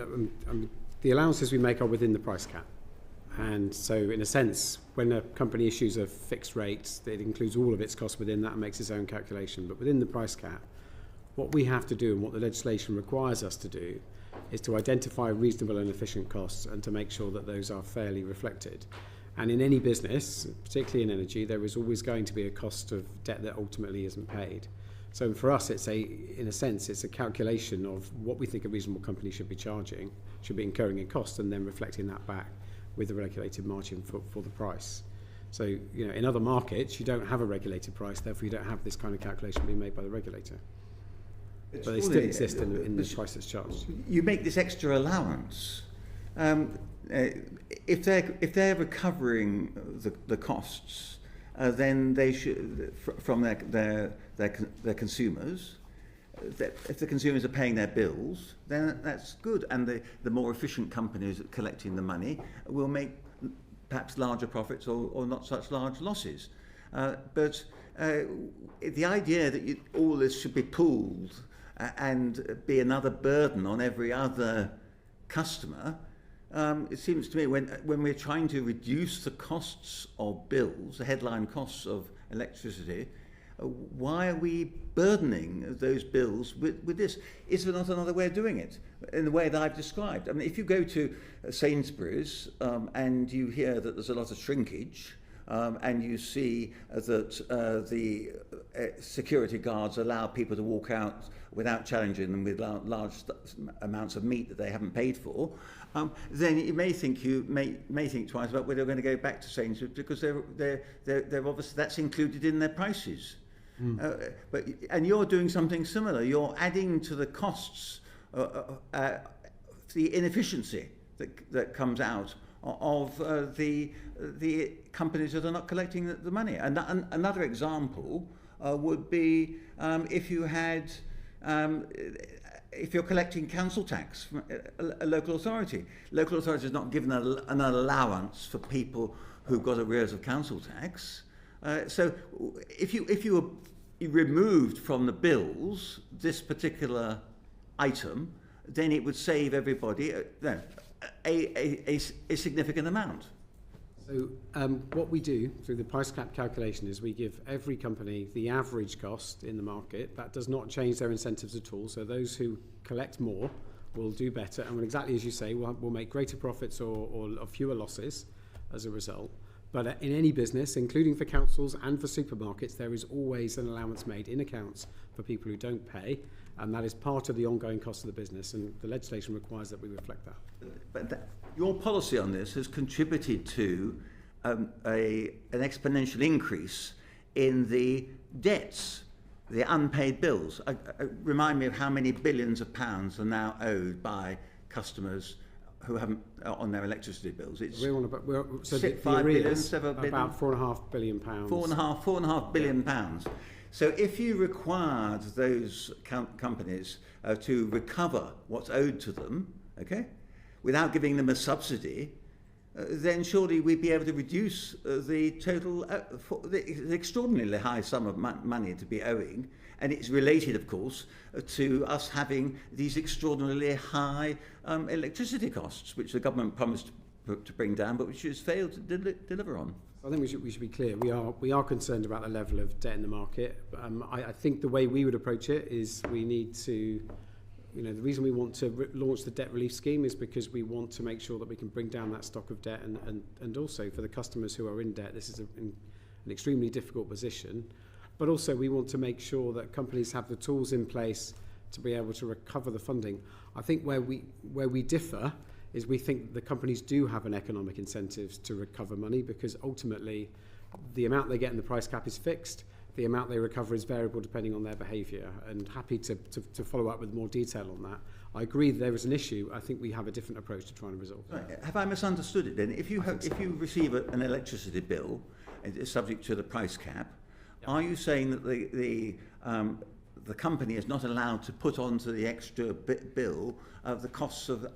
allowances we make are within the price cap. And so, in a sense, when a company issues a fixed rate, it includes all of its costs within that and makes its own calculation. But within the price cap, what we have to do and what the legislation requires us to do is to identify reasonable and efficient costs and to make sure that those are fairly reflected. And in any business, particularly in energy, there is always going to be a cost of debt that ultimately isn't paid. So for us, in a sense, it's a calculation of what we think a reasonable company should be charging, should be incurring in cost, and then reflecting that back with the regulated margin for the price. So, in other markets, you don't have a regulated price, therefore you don't have this kind of calculation being made by the regulator. But they still exist in the price that's charged. You make this extra allowance. If they're recovering the costs, then they should from their consumers. If the consumers are paying their bills, then that's good, and the more efficient companies collecting the money will make perhaps larger profits or not such large losses. But the idea that all this should be pooled and be another burden on every other customer, it seems to me when we're trying to reduce the costs of bills, the headline costs of electricity, why are we burdening those bills with this? Is there not another way of doing it in the way that I've described? I mean, if you go to Sainsbury's and you hear that there's a lot of shrinkage, and you see that the security guards allow people to walk out without challenging them with large amounts of meat that they haven't paid for, then you may think twice about whether they're going to go back to Sainsbury's, because they're obviously that's included in their prices. And you're doing something similar. You're adding to the costs, the inefficiency that comes out of the companies that are not collecting the money. And another example would be if you're collecting council tax from a local authority. Local authority is not given an allowance for people who've got arrears of council tax. So if you were removed from the bills this particular item, then it would save everybody a significant amount. So what we do through the price cap calculation is we give every company the average cost in the market. That does not change their incentives at all. So those who collect more will do better, and exactly as you say, will make greater profits or fewer losses as a result. But in any business, including for councils and for supermarkets, there is always an allowance made in accounts for people who don't pay, and that is part of the ongoing cost of the business, and the legislation requires that we reflect that. But your policy on this has contributed to an exponential increase in the debts, the unpaid bills. Remind me of how many billions of pounds are now owed by customers who haven't on their electricity bills. It's so 5 billion, 7 billion, about £4.5 billion. £4.5 billion pounds. So if you required those companies to recover what's owed to them, okay, without giving them a subsidy, then surely we'd be able to reduce the total, the extraordinarily high sum of money to be owing, And it's related, of course, to us having these extraordinarily high electricity costs, which the government promised to bring down, but which has failed to deliver on. I think we should be clear. We are concerned about the level of debt in the market. I think the way we would approach it is we need to, the reason we want to launch the debt relief scheme is because we want to make sure that we can bring down that stock of debt, and also for the customers who are in debt, this is an extremely difficult position. But also we want to make sure that companies have the tools in place to be able to recover the funding. I think where we differ is we think the companies do have an economic incentives to recover money, because ultimately the amount they get in the price cap is fixed, the amount they recover is variable depending on their behaviour, and happy to follow up with more detail on that. I agree there is an issue. I think we have a different approach to trying to resolve it. Right. Have I misunderstood it then? If you receive an electricity bill, it's subject to the price cap, are you saying that the company is not allowed to put onto the extra bill the costs of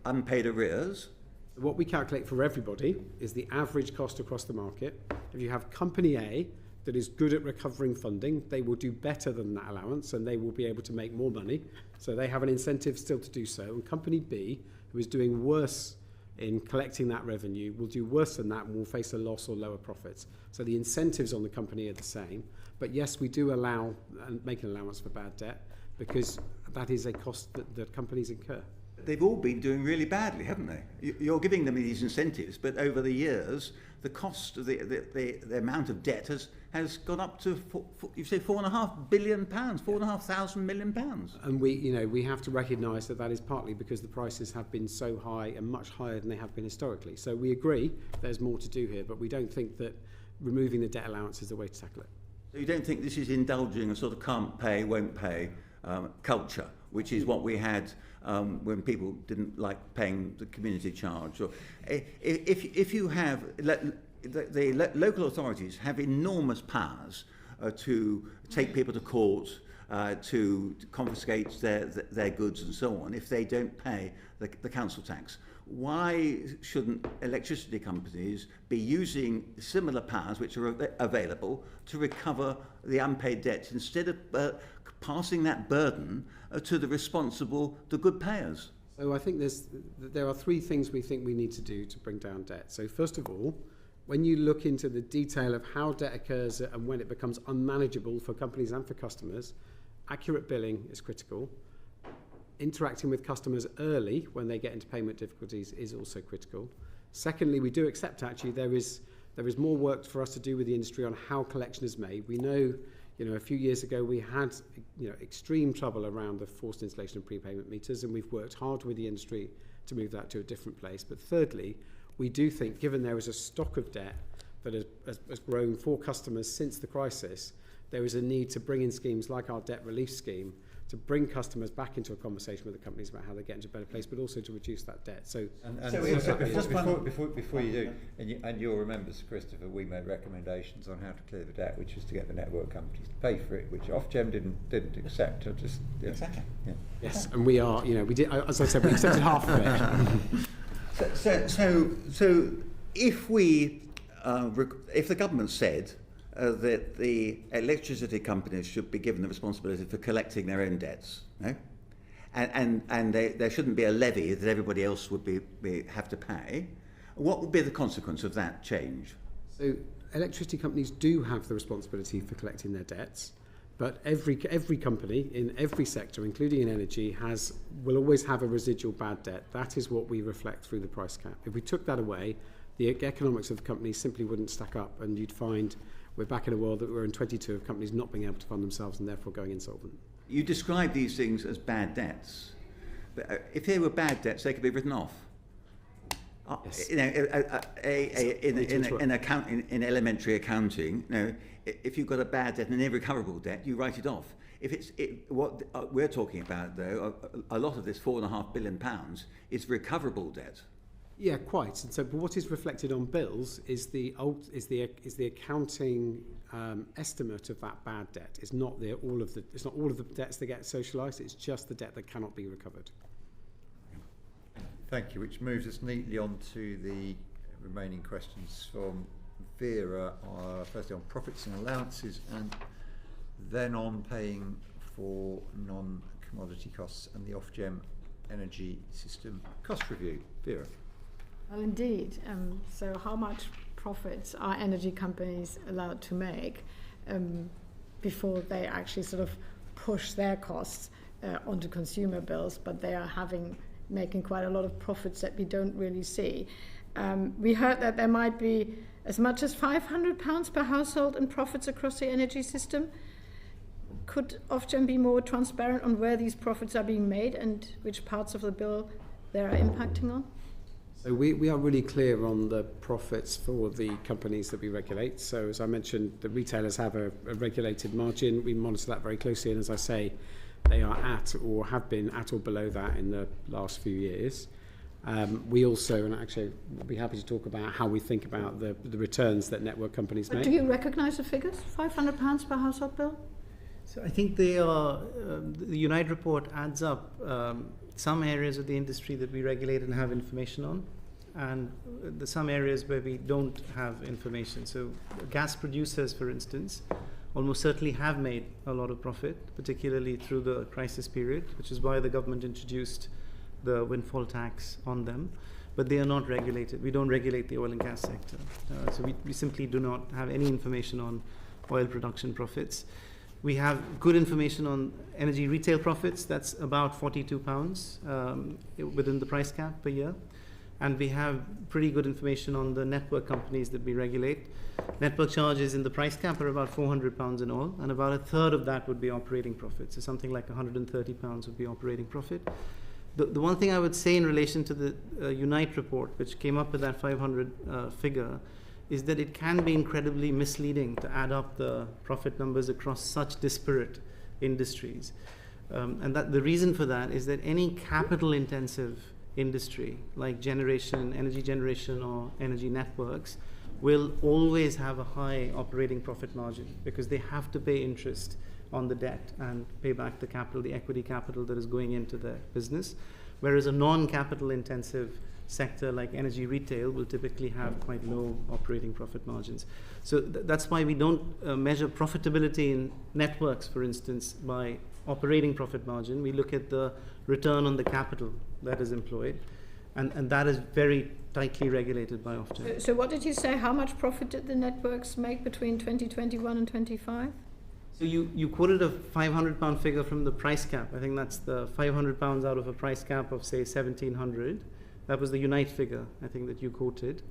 unpaid arrears? What we calculate for everybody is the average cost across the market. If you have company A that is good at recovering funding, they will do better than that allowance and they will be able to make more money. So they have an incentive still to do so. And company B, who is doing worse in collecting that revenue, will do worse than that and will face a loss or lower profits. So the incentives on the company are the same. But yes, we do allow and make an allowance for bad debt, because that is a cost that companies incur. They've all been doing really badly, haven't they? You're giving them these incentives, but over the years, the cost of the amount of debt has gone up to, you say, £4.5 billion, £4,500 million. And we have to recognise that is partly because the prices have been so high and much higher than they have been historically. So we agree there's more to do here, but we don't think that removing the debt allowance is the way to tackle it. So you don't think this is indulging a sort of can't pay, won't pay culture, which is what we had when people didn't like paying the community charge? Or if you have the local authorities have enormous powers to take people to court, to confiscate their goods and so on if they don't pay the council tax. Why shouldn't electricity companies be using similar powers which are available to recover the unpaid debts instead of passing that burden to the good payers? So I think there are three things we think we need to do to bring down debt. So first of all, when you look into the detail of how debt occurs and when it becomes unmanageable for companies and for customers, accurate billing is critical. Interacting with customers early when they get into payment difficulties is also critical. Secondly, we do accept actually there is more work for us to do with the industry on how collection is made. We know, a few years ago we had extreme trouble around the forced installation of prepayment meters, and we've worked hard with the industry to move that to a different place. But thirdly, we do think, given there is a stock of debt that has grown for customers since the crisis, there is a need to bring in schemes like our debt relief scheme to bring customers back into a conversation with the companies about how they get into a better place, but also to reduce that debt. So before you do, and you'll remember, Sir Christopher, we made recommendations on how to clear the debt, which is to get the network companies to pay for it, which Ofgem didn't accept. Exactly. Yeah. Yes, and we are, we did, as I said, we accepted half of it. So if the government said that the electricity companies should be given the responsibility for collecting their own debts, no? and there shouldn't be a levy that everybody else would have to pay, what would be the consequence of that change? So electricity companies do have the responsibility for collecting their debts, but every company in every sector, including in energy, will always have a residual bad debt. That is what we reflect through the price cap. If we took that away, the economics of the companies simply wouldn't stack up, and you'd find we're back in a world that we're in 22 of companies not being able to fund themselves and therefore going insolvent. You describe these things as bad debts, but if they were bad debts, they could be written off. Yes. In elementary accounting, if you've got a bad debt and an irrecoverable debt, you write it off. What we're talking about, though, a lot of this £4.5 billion is recoverable debt. Yeah, quite. And so, but what is reflected on bills is the accounting estimate of that bad debt. It's not all of the debts that get socialised. It's just the debt that cannot be recovered. Thank you, which moves us neatly on to the remaining questions from Vera, firstly on profits and allowances, and then on paying for non-commodity costs and the Ofgem energy system cost review. Vera. Well, indeed. So how much profits are energy companies allowed to make before they actually sort of push their costs onto consumer bills, but they are making quite a lot of profits that we don't really see. We heard that there might be as much as £500 per household in profits across the energy system. Could Ofgem be more transparent on where these profits are being made and which parts of the bill they are impacting on? So we are really clear on the profits for the companies that we regulate. So as I mentioned, the retailers have a regulated margin. We monitor that very closely, and as I say, they are at or have been at or below that in the last few years. We also, and actually we'll be happy to talk about how we think about the returns that network companies But make. do you recognise the figures? £500 per household bill? So I think they are, the Unite report adds up some areas of the industry that we regulate and have information on, and some areas where we don't have information. So gas producers, for instance, almost certainly have made a lot of profit, particularly through the crisis period, which is why the government introduced the windfall tax on them. But they are not regulated. We don't regulate the oil and gas sector. So we simply do not have any information on oil production profits. We have good information on energy retail profits. That's about £42 within the price cap per year. And we have pretty good information on the network companies that we regulate. Network charges in the price cap are about £400 in all, and about a third of that would be operating profit. So something like £130 would be operating profit. The one thing I would say in relation to the Unite report, which came up with that 500 figure, is that it can be incredibly misleading to add up the profit numbers across such disparate industries. And that the reason for that is that any capital-intensive industry, like generation, energy generation, or energy networks, will always have a high operating profit margin because they have to pay interest on the debt and pay back the capital, the equity capital that is going into their business. Whereas a non-capital intensive sector like energy retail will typically have quite low operating profit margins. So that's why we don't measure profitability in networks, for instance, by operating profit margin. We look at the return on the capital that is employed, and that is very tightly regulated by Ofgem. So what did you say? How much profit did the networks make between 2021 and 25? So you quoted a £500 figure from the price cap. I think that's the £500 out of a price cap of, say, 1,700. That was the Unite figure, I think, that you quoted.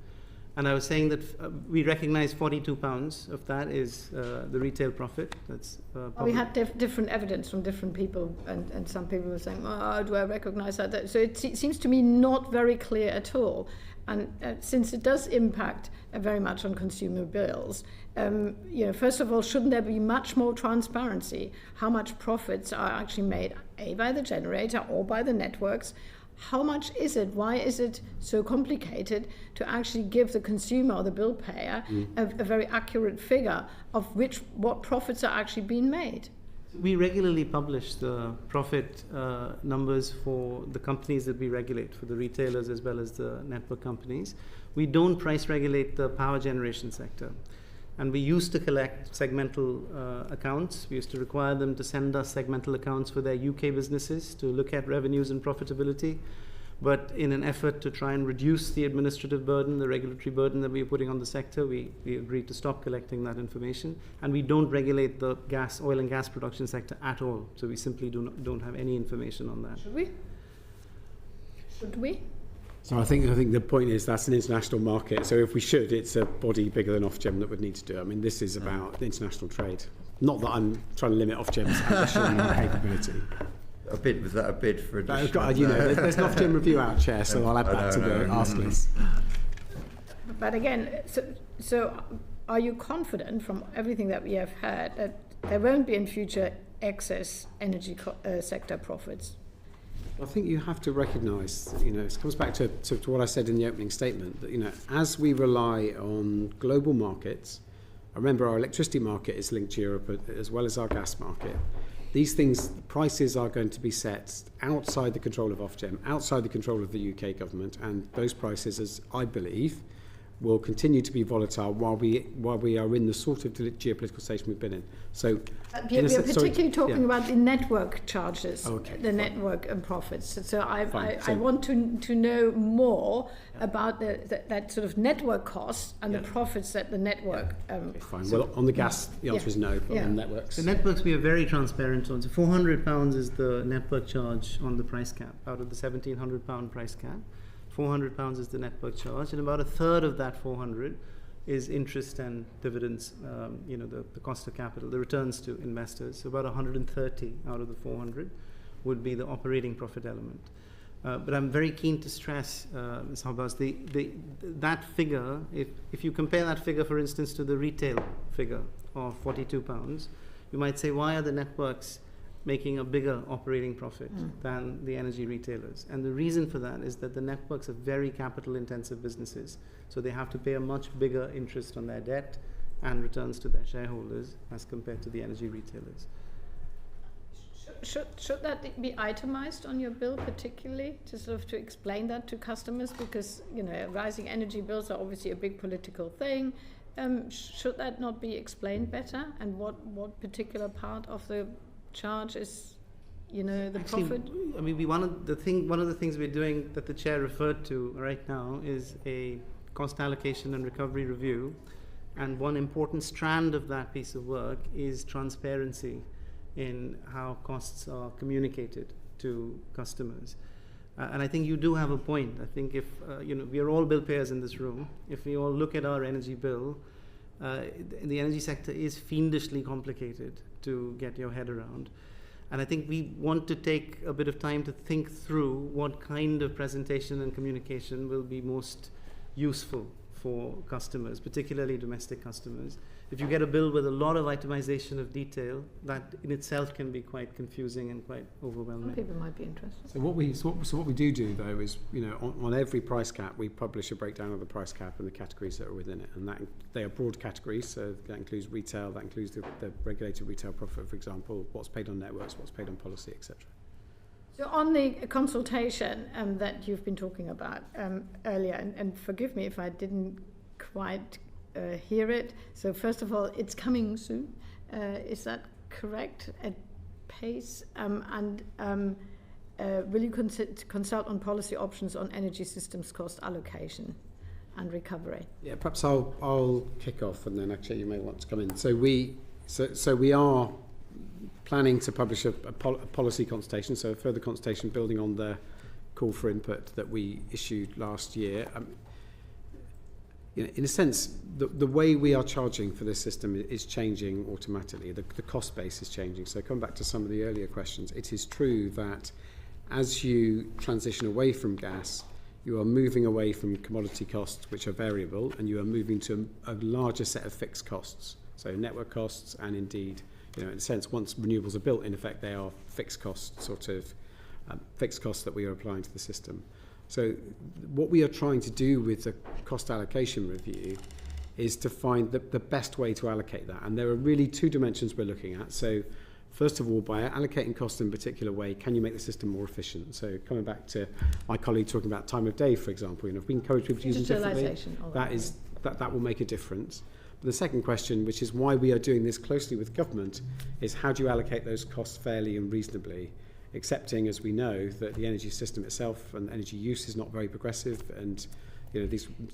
And I was saying that we recognize £42 of that is the retail profit. That's we had different evidence from different people, and some people were saying, oh, do I recognize that? So it seems to me not very clear at all. And since it does impact very much on consumer bills, first of all, shouldn't there be much more transparency? How much profits are actually made, A, by the generator or by the networks? How much is it? Why is it so complicated to actually give the consumer or the bill payer a very accurate figure of what profits are actually being made? We regularly publish the profit numbers for the companies that we regulate, for the retailers as well as the network companies. We don't price regulate the power generation sector. And we used to collect segmental accounts. We used to require them to send us segmental accounts for their UK businesses to look at revenues and profitability. But in an effort to try and reduce the administrative burden, the regulatory burden that we are putting on the sector, we agreed to stop collecting that information. And we don't regulate the oil and gas production sector at all. So we simply don't have any information on that. Should we? Should we? So I think the point is that's an international market. So if we should, it's a body bigger than Ofgem that would need to do it. I mean, this is about international trade. Not that I'm trying to limit Ofgem's ambition and capability. Was that a bid for additional? There's an Ofgem review out, Chair, so I'll add that to the ask list. But again, so are you confident from everything that we have heard that there won't be in future excess energy sector profits? I think you have to recognise, it comes back to what I said in the opening statement, that, as we rely on global markets, remember our electricity market is linked to Europe as well as our gas market. These prices are going to be set outside the control of Ofgem, outside the control of the UK government, and those prices, as I believe, will continue to be volatile while we are in the sort of geopolitical station we've been in. So we are particularly talking about the network charges, the fine. network and profits. So I So- want to know more about that sort of network costs and the profits that the network. Fine. Well, on the gas, the answer is no, but on networks. The networks we are very transparent on. So £400 is the network charge on the price cap out of the £1,700 price cap. £400 is the network charge, and about a third of that 400 is interest and dividends, the cost of capital, the returns to investors. So about 130 out of the 400 would be the operating profit element. But I'm very keen to stress, Ms. Habas, that figure, if you compare that figure, for instance, to the retail figure of £42, you might say, why are the networks making a bigger operating profit than the energy retailers? And the reason for that is that the networks are very capital intensive businesses, so they have to pay a much bigger interest on their debt and returns to their shareholders as compared to the energy retailers. Should that be itemized on your bill, particularly to explain that to customers? Because rising energy bills are obviously a big political thing. Should that not be explained better? And what particular part of the charge is, the profit? I mean, one of the things we're doing that the chair referred to right now is a cost allocation and recovery review, and one important strand of that piece of work is transparency in how costs are communicated to customers. And I think you do have a point. I think if we are all bill payers in this room, if we all look at our energy bill, the energy sector is fiendishly complicated to get your head around. And I think we want to take a bit of time to think through what kind of presentation and communication will be most useful for customers, particularly domestic customers. If you get a bill with a lot of itemization of detail, that in itself can be quite confusing and quite overwhelming. Some people might be interested. So what we do though is, on every price cap we publish a breakdown of the price cap and the categories that are within it, and that they are broad categories. So that includes retail, that includes the regulated retail profit, for example, what's paid on networks, what's paid on policy, etc. So on the consultation that you've been talking about earlier, and forgive me if I didn't quite hear it. So first of all, it's coming soon. Is that correct? At pace? Will you consult on policy options on energy systems cost allocation and recovery? Yeah, perhaps I'll kick off, and then actually you may want to come in. So we are planning to publish a policy consultation, so a further consultation building on the call for input that we issued last year. In a sense, the way we are charging for this system is changing automatically. The cost base is changing. So coming back to some of the earlier questions, it is true that as you transition away from gas, you are moving away from commodity costs, which are variable, and you are moving to a larger set of fixed costs. So network costs, and indeed, in a sense, once renewables are built, in effect, they are fixed costs, fixed costs that we are applying to the system. So what we are trying to do with the cost allocation review is to find the best way to allocate that. And there are really two dimensions we're looking at. So first of all, by allocating costs in a particular way, can you make the system more efficient? So coming back to my colleague talking about time of day, for example, if we encourage people to use them differently, that will make a difference. But the second question, which is why we are doing this closely with government, is how do you allocate those costs fairly and reasonably, accepting, as we know, that the energy system itself and energy use is not very progressive, and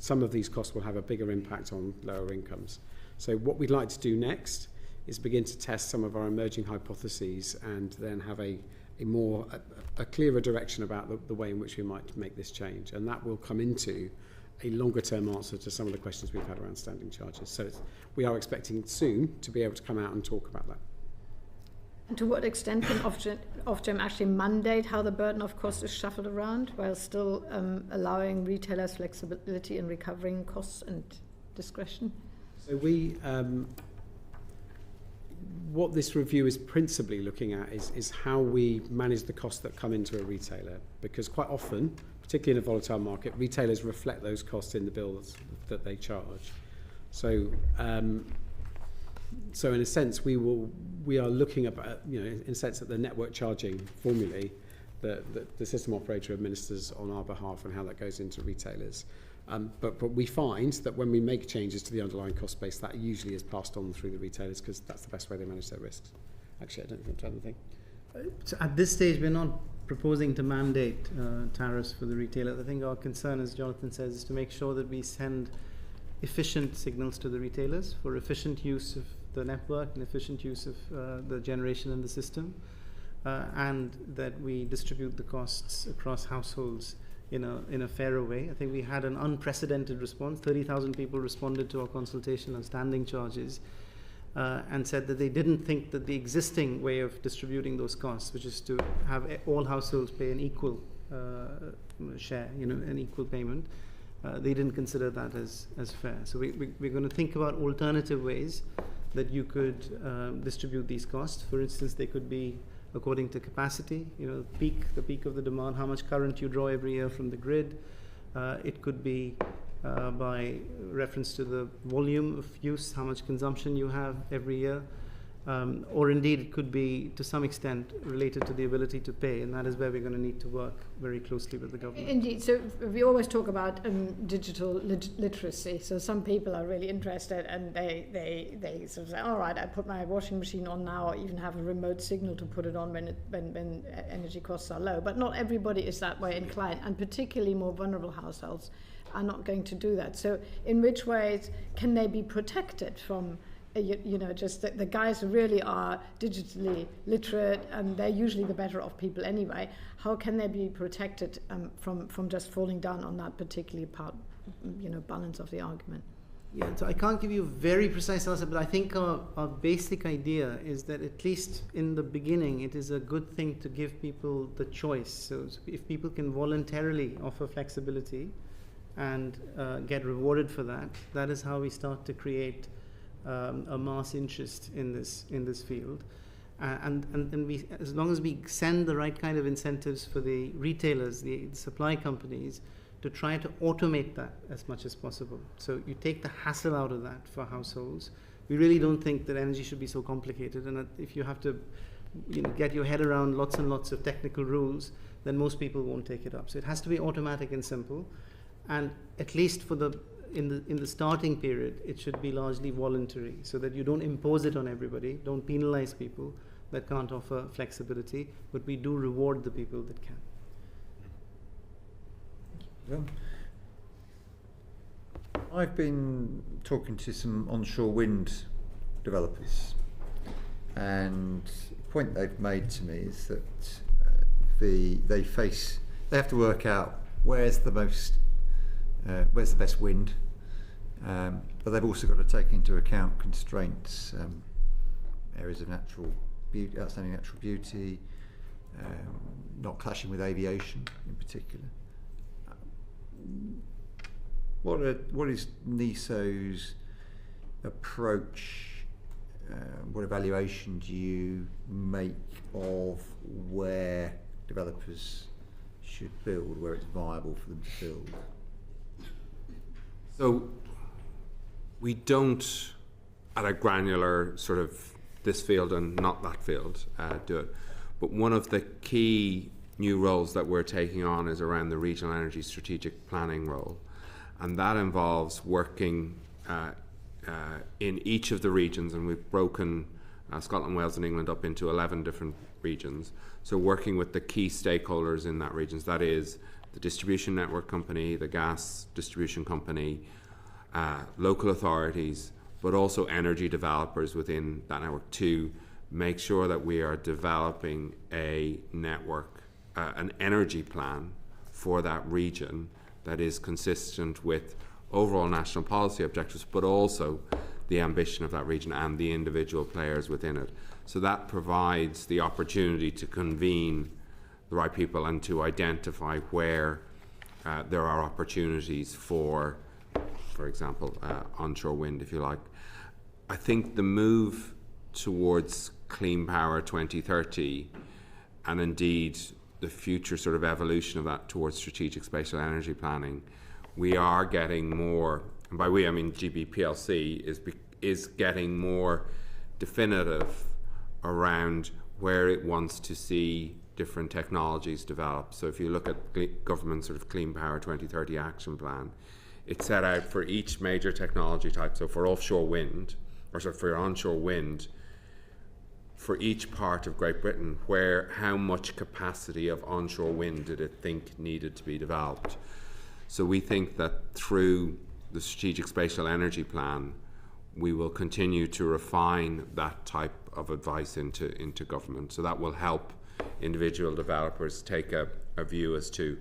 some of these costs will have a bigger impact on lower incomes. So what we'd like to do next is begin to test some of our emerging hypotheses and then have a clearer direction about the way in which we might make this change. And that will come into a longer term answer to some of the questions we've had around standing charges. So we are expecting soon to be able to come out and talk about that. And to what extent can Ofgem actually mandate how the burden of cost is shuffled around while still allowing retailers flexibility in recovering costs and discretion? So what this review is principally looking at is how we manage the costs that come into a retailer, because quite often, particularly in a volatile market, retailers reflect those costs in the bills that they charge. So in a sense, we are looking at, in a sense, at the network charging formulae, the system operator administers on our behalf and how that goes into retailers. But we find that when we make changes to the underlying cost base, that usually is passed on through the retailers because that's the best way they manage their risks. Actually, I don't think you want to add anything. So at this stage, we're not proposing to mandate tariffs for the retailers. I think our concern, as Jonathan says, is to make sure that we send efficient signals to the retailers for efficient use of the network and efficient use of the generation in the system, and that we distribute the costs across households in a fairer way. I think we had an unprecedented response. 30,000 people responded to our consultation on standing charges and said that they didn't think that the existing way of distributing those costs, which is to have all households pay an equal share, an equal payment, they didn't consider that as fair. So we're going to think about alternative ways that you could distribute these costs. For instance, they could be according to capacity, the peak of the demand, how much current you draw every year from the grid. It could be by reference to the volume of use, how much consumption you have every year. Or indeed, it could be to some extent related to the ability to pay, and that is where we're going to need to work very closely with the government. Indeed. So we always talk about digital literacy. So some people are really interested, and they sort of say, all right, I put my washing machine on now, or even have a remote signal to put it on when energy costs are low. But not everybody is that way inclined, and particularly more vulnerable households are not going to do that. So in which ways can they be protected from just the guys who really are digitally literate, and they're usually the better off people anyway? How can they be protected from just falling down on that particular part, balance of the argument? Yeah, so I can't give you a very precise answer, but I think our basic idea is that at least in the beginning, it is a good thing to give people the choice. So if people can voluntarily offer flexibility and get rewarded for that, that is how we start to create a mass interest in this field, and we, as long as we send the right kind of incentives for the retailers, the supply companies, to try to automate that as much as possible. So you take the hassle out of that for households. We really don't think that energy should be so complicated, and that if you have to get your head around lots and lots of technical rules, then most people won't take it up. So it has to be automatic and simple, and at least for in the starting period, it should be largely voluntary, so that you don't impose it on everybody, don't penalize people that can't offer flexibility, but we do reward the people that can. I've been talking to some onshore wind developers, and the point they've made to me is that they have to work out where's the best wind, but they've also got to take into account constraints, areas of outstanding natural beauty, not clashing with aviation in particular. What is NESO's approach? What evaluation do you make of where developers should build, where it's viable for them to build? So we don't, at a granular sort of this field and not that field, do it. But one of the key new roles that we're taking on is around the regional energy strategic planning role. And that involves working in each of the regions, and we've broken Scotland, Wales and England up into 11 different regions. So working with the key stakeholders in that regions, that is the distribution network company, the gas distribution company, local authorities, but also energy developers within that network, to make sure that we are developing a network, an energy plan for that region that is consistent with overall national policy objectives, but also the ambition of that region and the individual players within it. So that provides the opportunity to convene the right people and to identify where there are opportunities for example, onshore wind, if you like. I think the move towards Clean Power 2030, and indeed the future sort of evolution of that towards strategic spatial energy planning, we are getting more, and by we I mean GB plc is getting more definitive around where it wants to see different technologies develop. So if you look at government sort of Clean Power 2030 action plan, it set out for each major technology type, so for offshore wind, or sorry, for onshore wind, for each part of Great Britain, how much capacity of onshore wind did it think needed to be developed. So we think that through the Strategic Spatial Energy Plan, we will continue to refine that type of advice into government. So that will help individual developers take a view as to,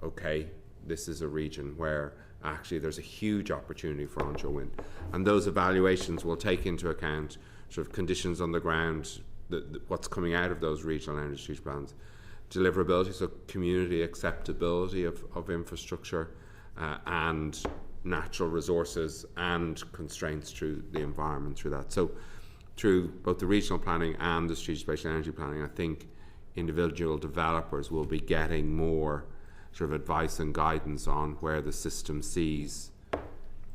okay, this is a region where actually there's a huge opportunity for onshore wind. And those evaluations will take into account sort of conditions on the ground, what's coming out of those regional energy strategic plans, deliverability, so community acceptability of infrastructure, and natural resources and constraints through the environment through that. So through both the regional planning and the strategic spatial energy planning, I think individual developers will be getting more sort of advice and guidance on where the system sees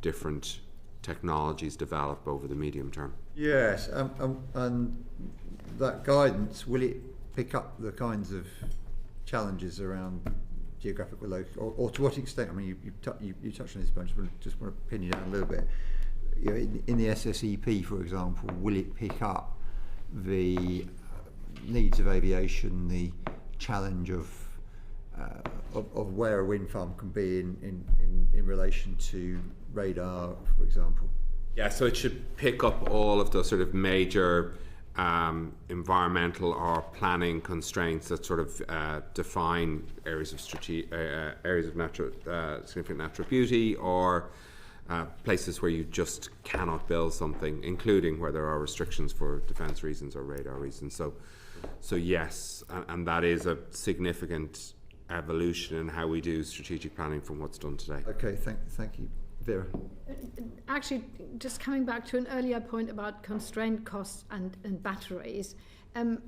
different technologies develop over the medium term. Yes, and that guidance, will it pick up the kinds of challenges around geographical local, or to what extent? I mean, you touched on this bunch, but I just want to pin you down a little bit. You know, in the SSEP, for example, will it pick up the needs of aviation, the challenge of where a wind farm can be in relation to radar, for example? Yeah, so it should pick up all of those sort of major environmental or planning constraints that sort of define areas of significant natural beauty, or places where you just cannot build something, including where there are restrictions for defence reasons or radar reasons. So yes, and that is a significant evolution in how we do strategic planning from what's done today. Okay, thank you. Vera. Actually, just coming back to an earlier point about constraint costs and batteries, and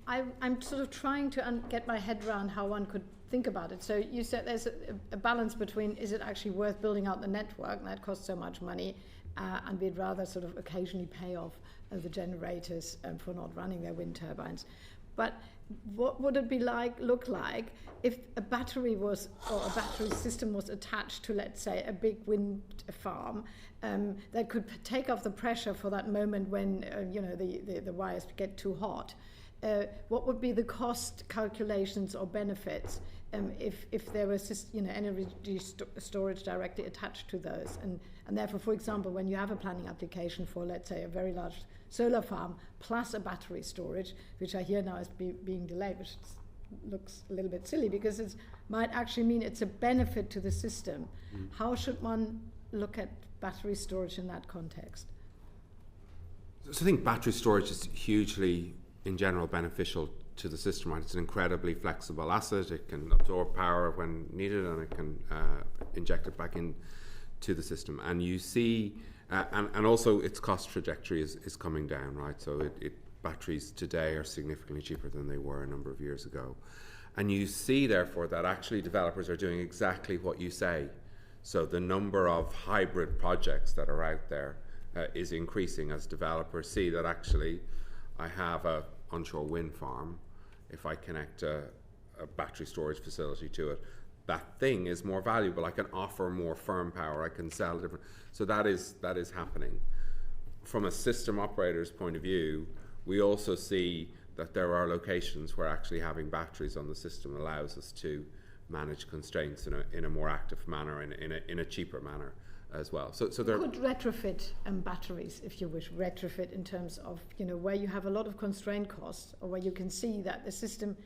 I'm sort of trying to get my head around how one could think about it. So you said there's a balance between, is it actually worth building out the network, and that costs so much money, and we'd rather sort of occasionally pay off the generators for not running their wind turbines. But what would it look like if a battery system was attached to, let's say, a big wind farm that could take off the pressure for that moment when the wires get too hot? What would be the cost calculations or benefits if there was energy storage directly attached to those? And therefore, for example, when you have a planning application for, let's say, a very large solar farm plus a battery storage, which I hear now is being delayed, which looks a little bit silly because it might actually mean it's a benefit to the system. How should one look at battery storage in that context? So I think battery storage is hugely, in general, beneficial to the system. Right? It's an incredibly flexible asset. It can absorb power when needed, and it can inject it back into the system. And you see, and also its cost trajectory is coming down, right? So batteries today are significantly cheaper than they were a number of years ago. And you see, therefore, that actually developers are doing exactly what you say. So the number of hybrid projects that are out there is increasing as developers see that actually I have a onshore wind farm. If I connect a battery storage facility to it, that thing is more valuable. I can offer more firm power. I can sell different. So that is happening. From a system operator's point of view, we also see that there are locations where actually having batteries on the system allows us to manage constraints in a more active manner, in a cheaper manner as well. So there could retrofit batteries, if you wish, retrofit in terms of where you have a lot of constraint costs, or where you can see that the system.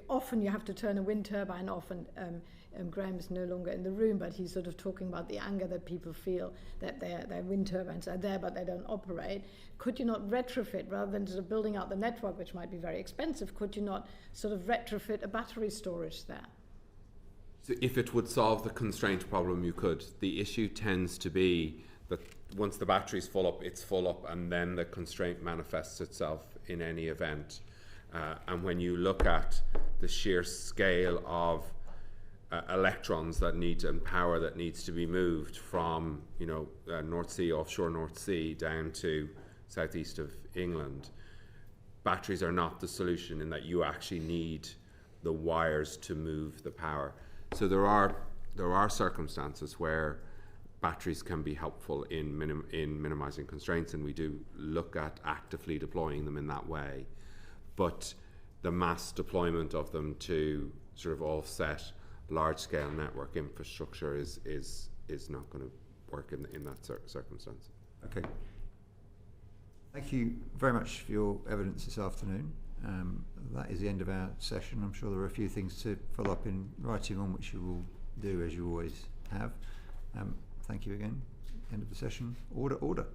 Often you have to turn a wind turbine off, and Graham is no longer in the room, but he's sort of talking about the anger that people feel that their wind turbines are there but they don't operate. Could you not retrofit, rather than sort of building out the network, which might be very expensive, could you not sort of retrofit a battery storage there? So if it would solve the constraint problem, you could. The issue tends to be that once the battery's full up, it's full up, and then the constraint manifests itself in any event. And when you look at the sheer scale of electrons that and power that needs to be moved from North Sea, offshore North Sea, down to southeast of England, batteries are not the solution, in that you actually need the wires to move the power. So there are circumstances where batteries can be helpful in minimizing constraints, and we do look at actively deploying them in that way. But the mass deployment of them to sort of offset large-scale network infrastructure is not going to work in that circumstance. Okay. Thank you very much for your evidence this afternoon. That is the end of our session. I'm sure there are a few things to follow up in writing on, which you will do as you always have. Thank you again. End of the session. Order.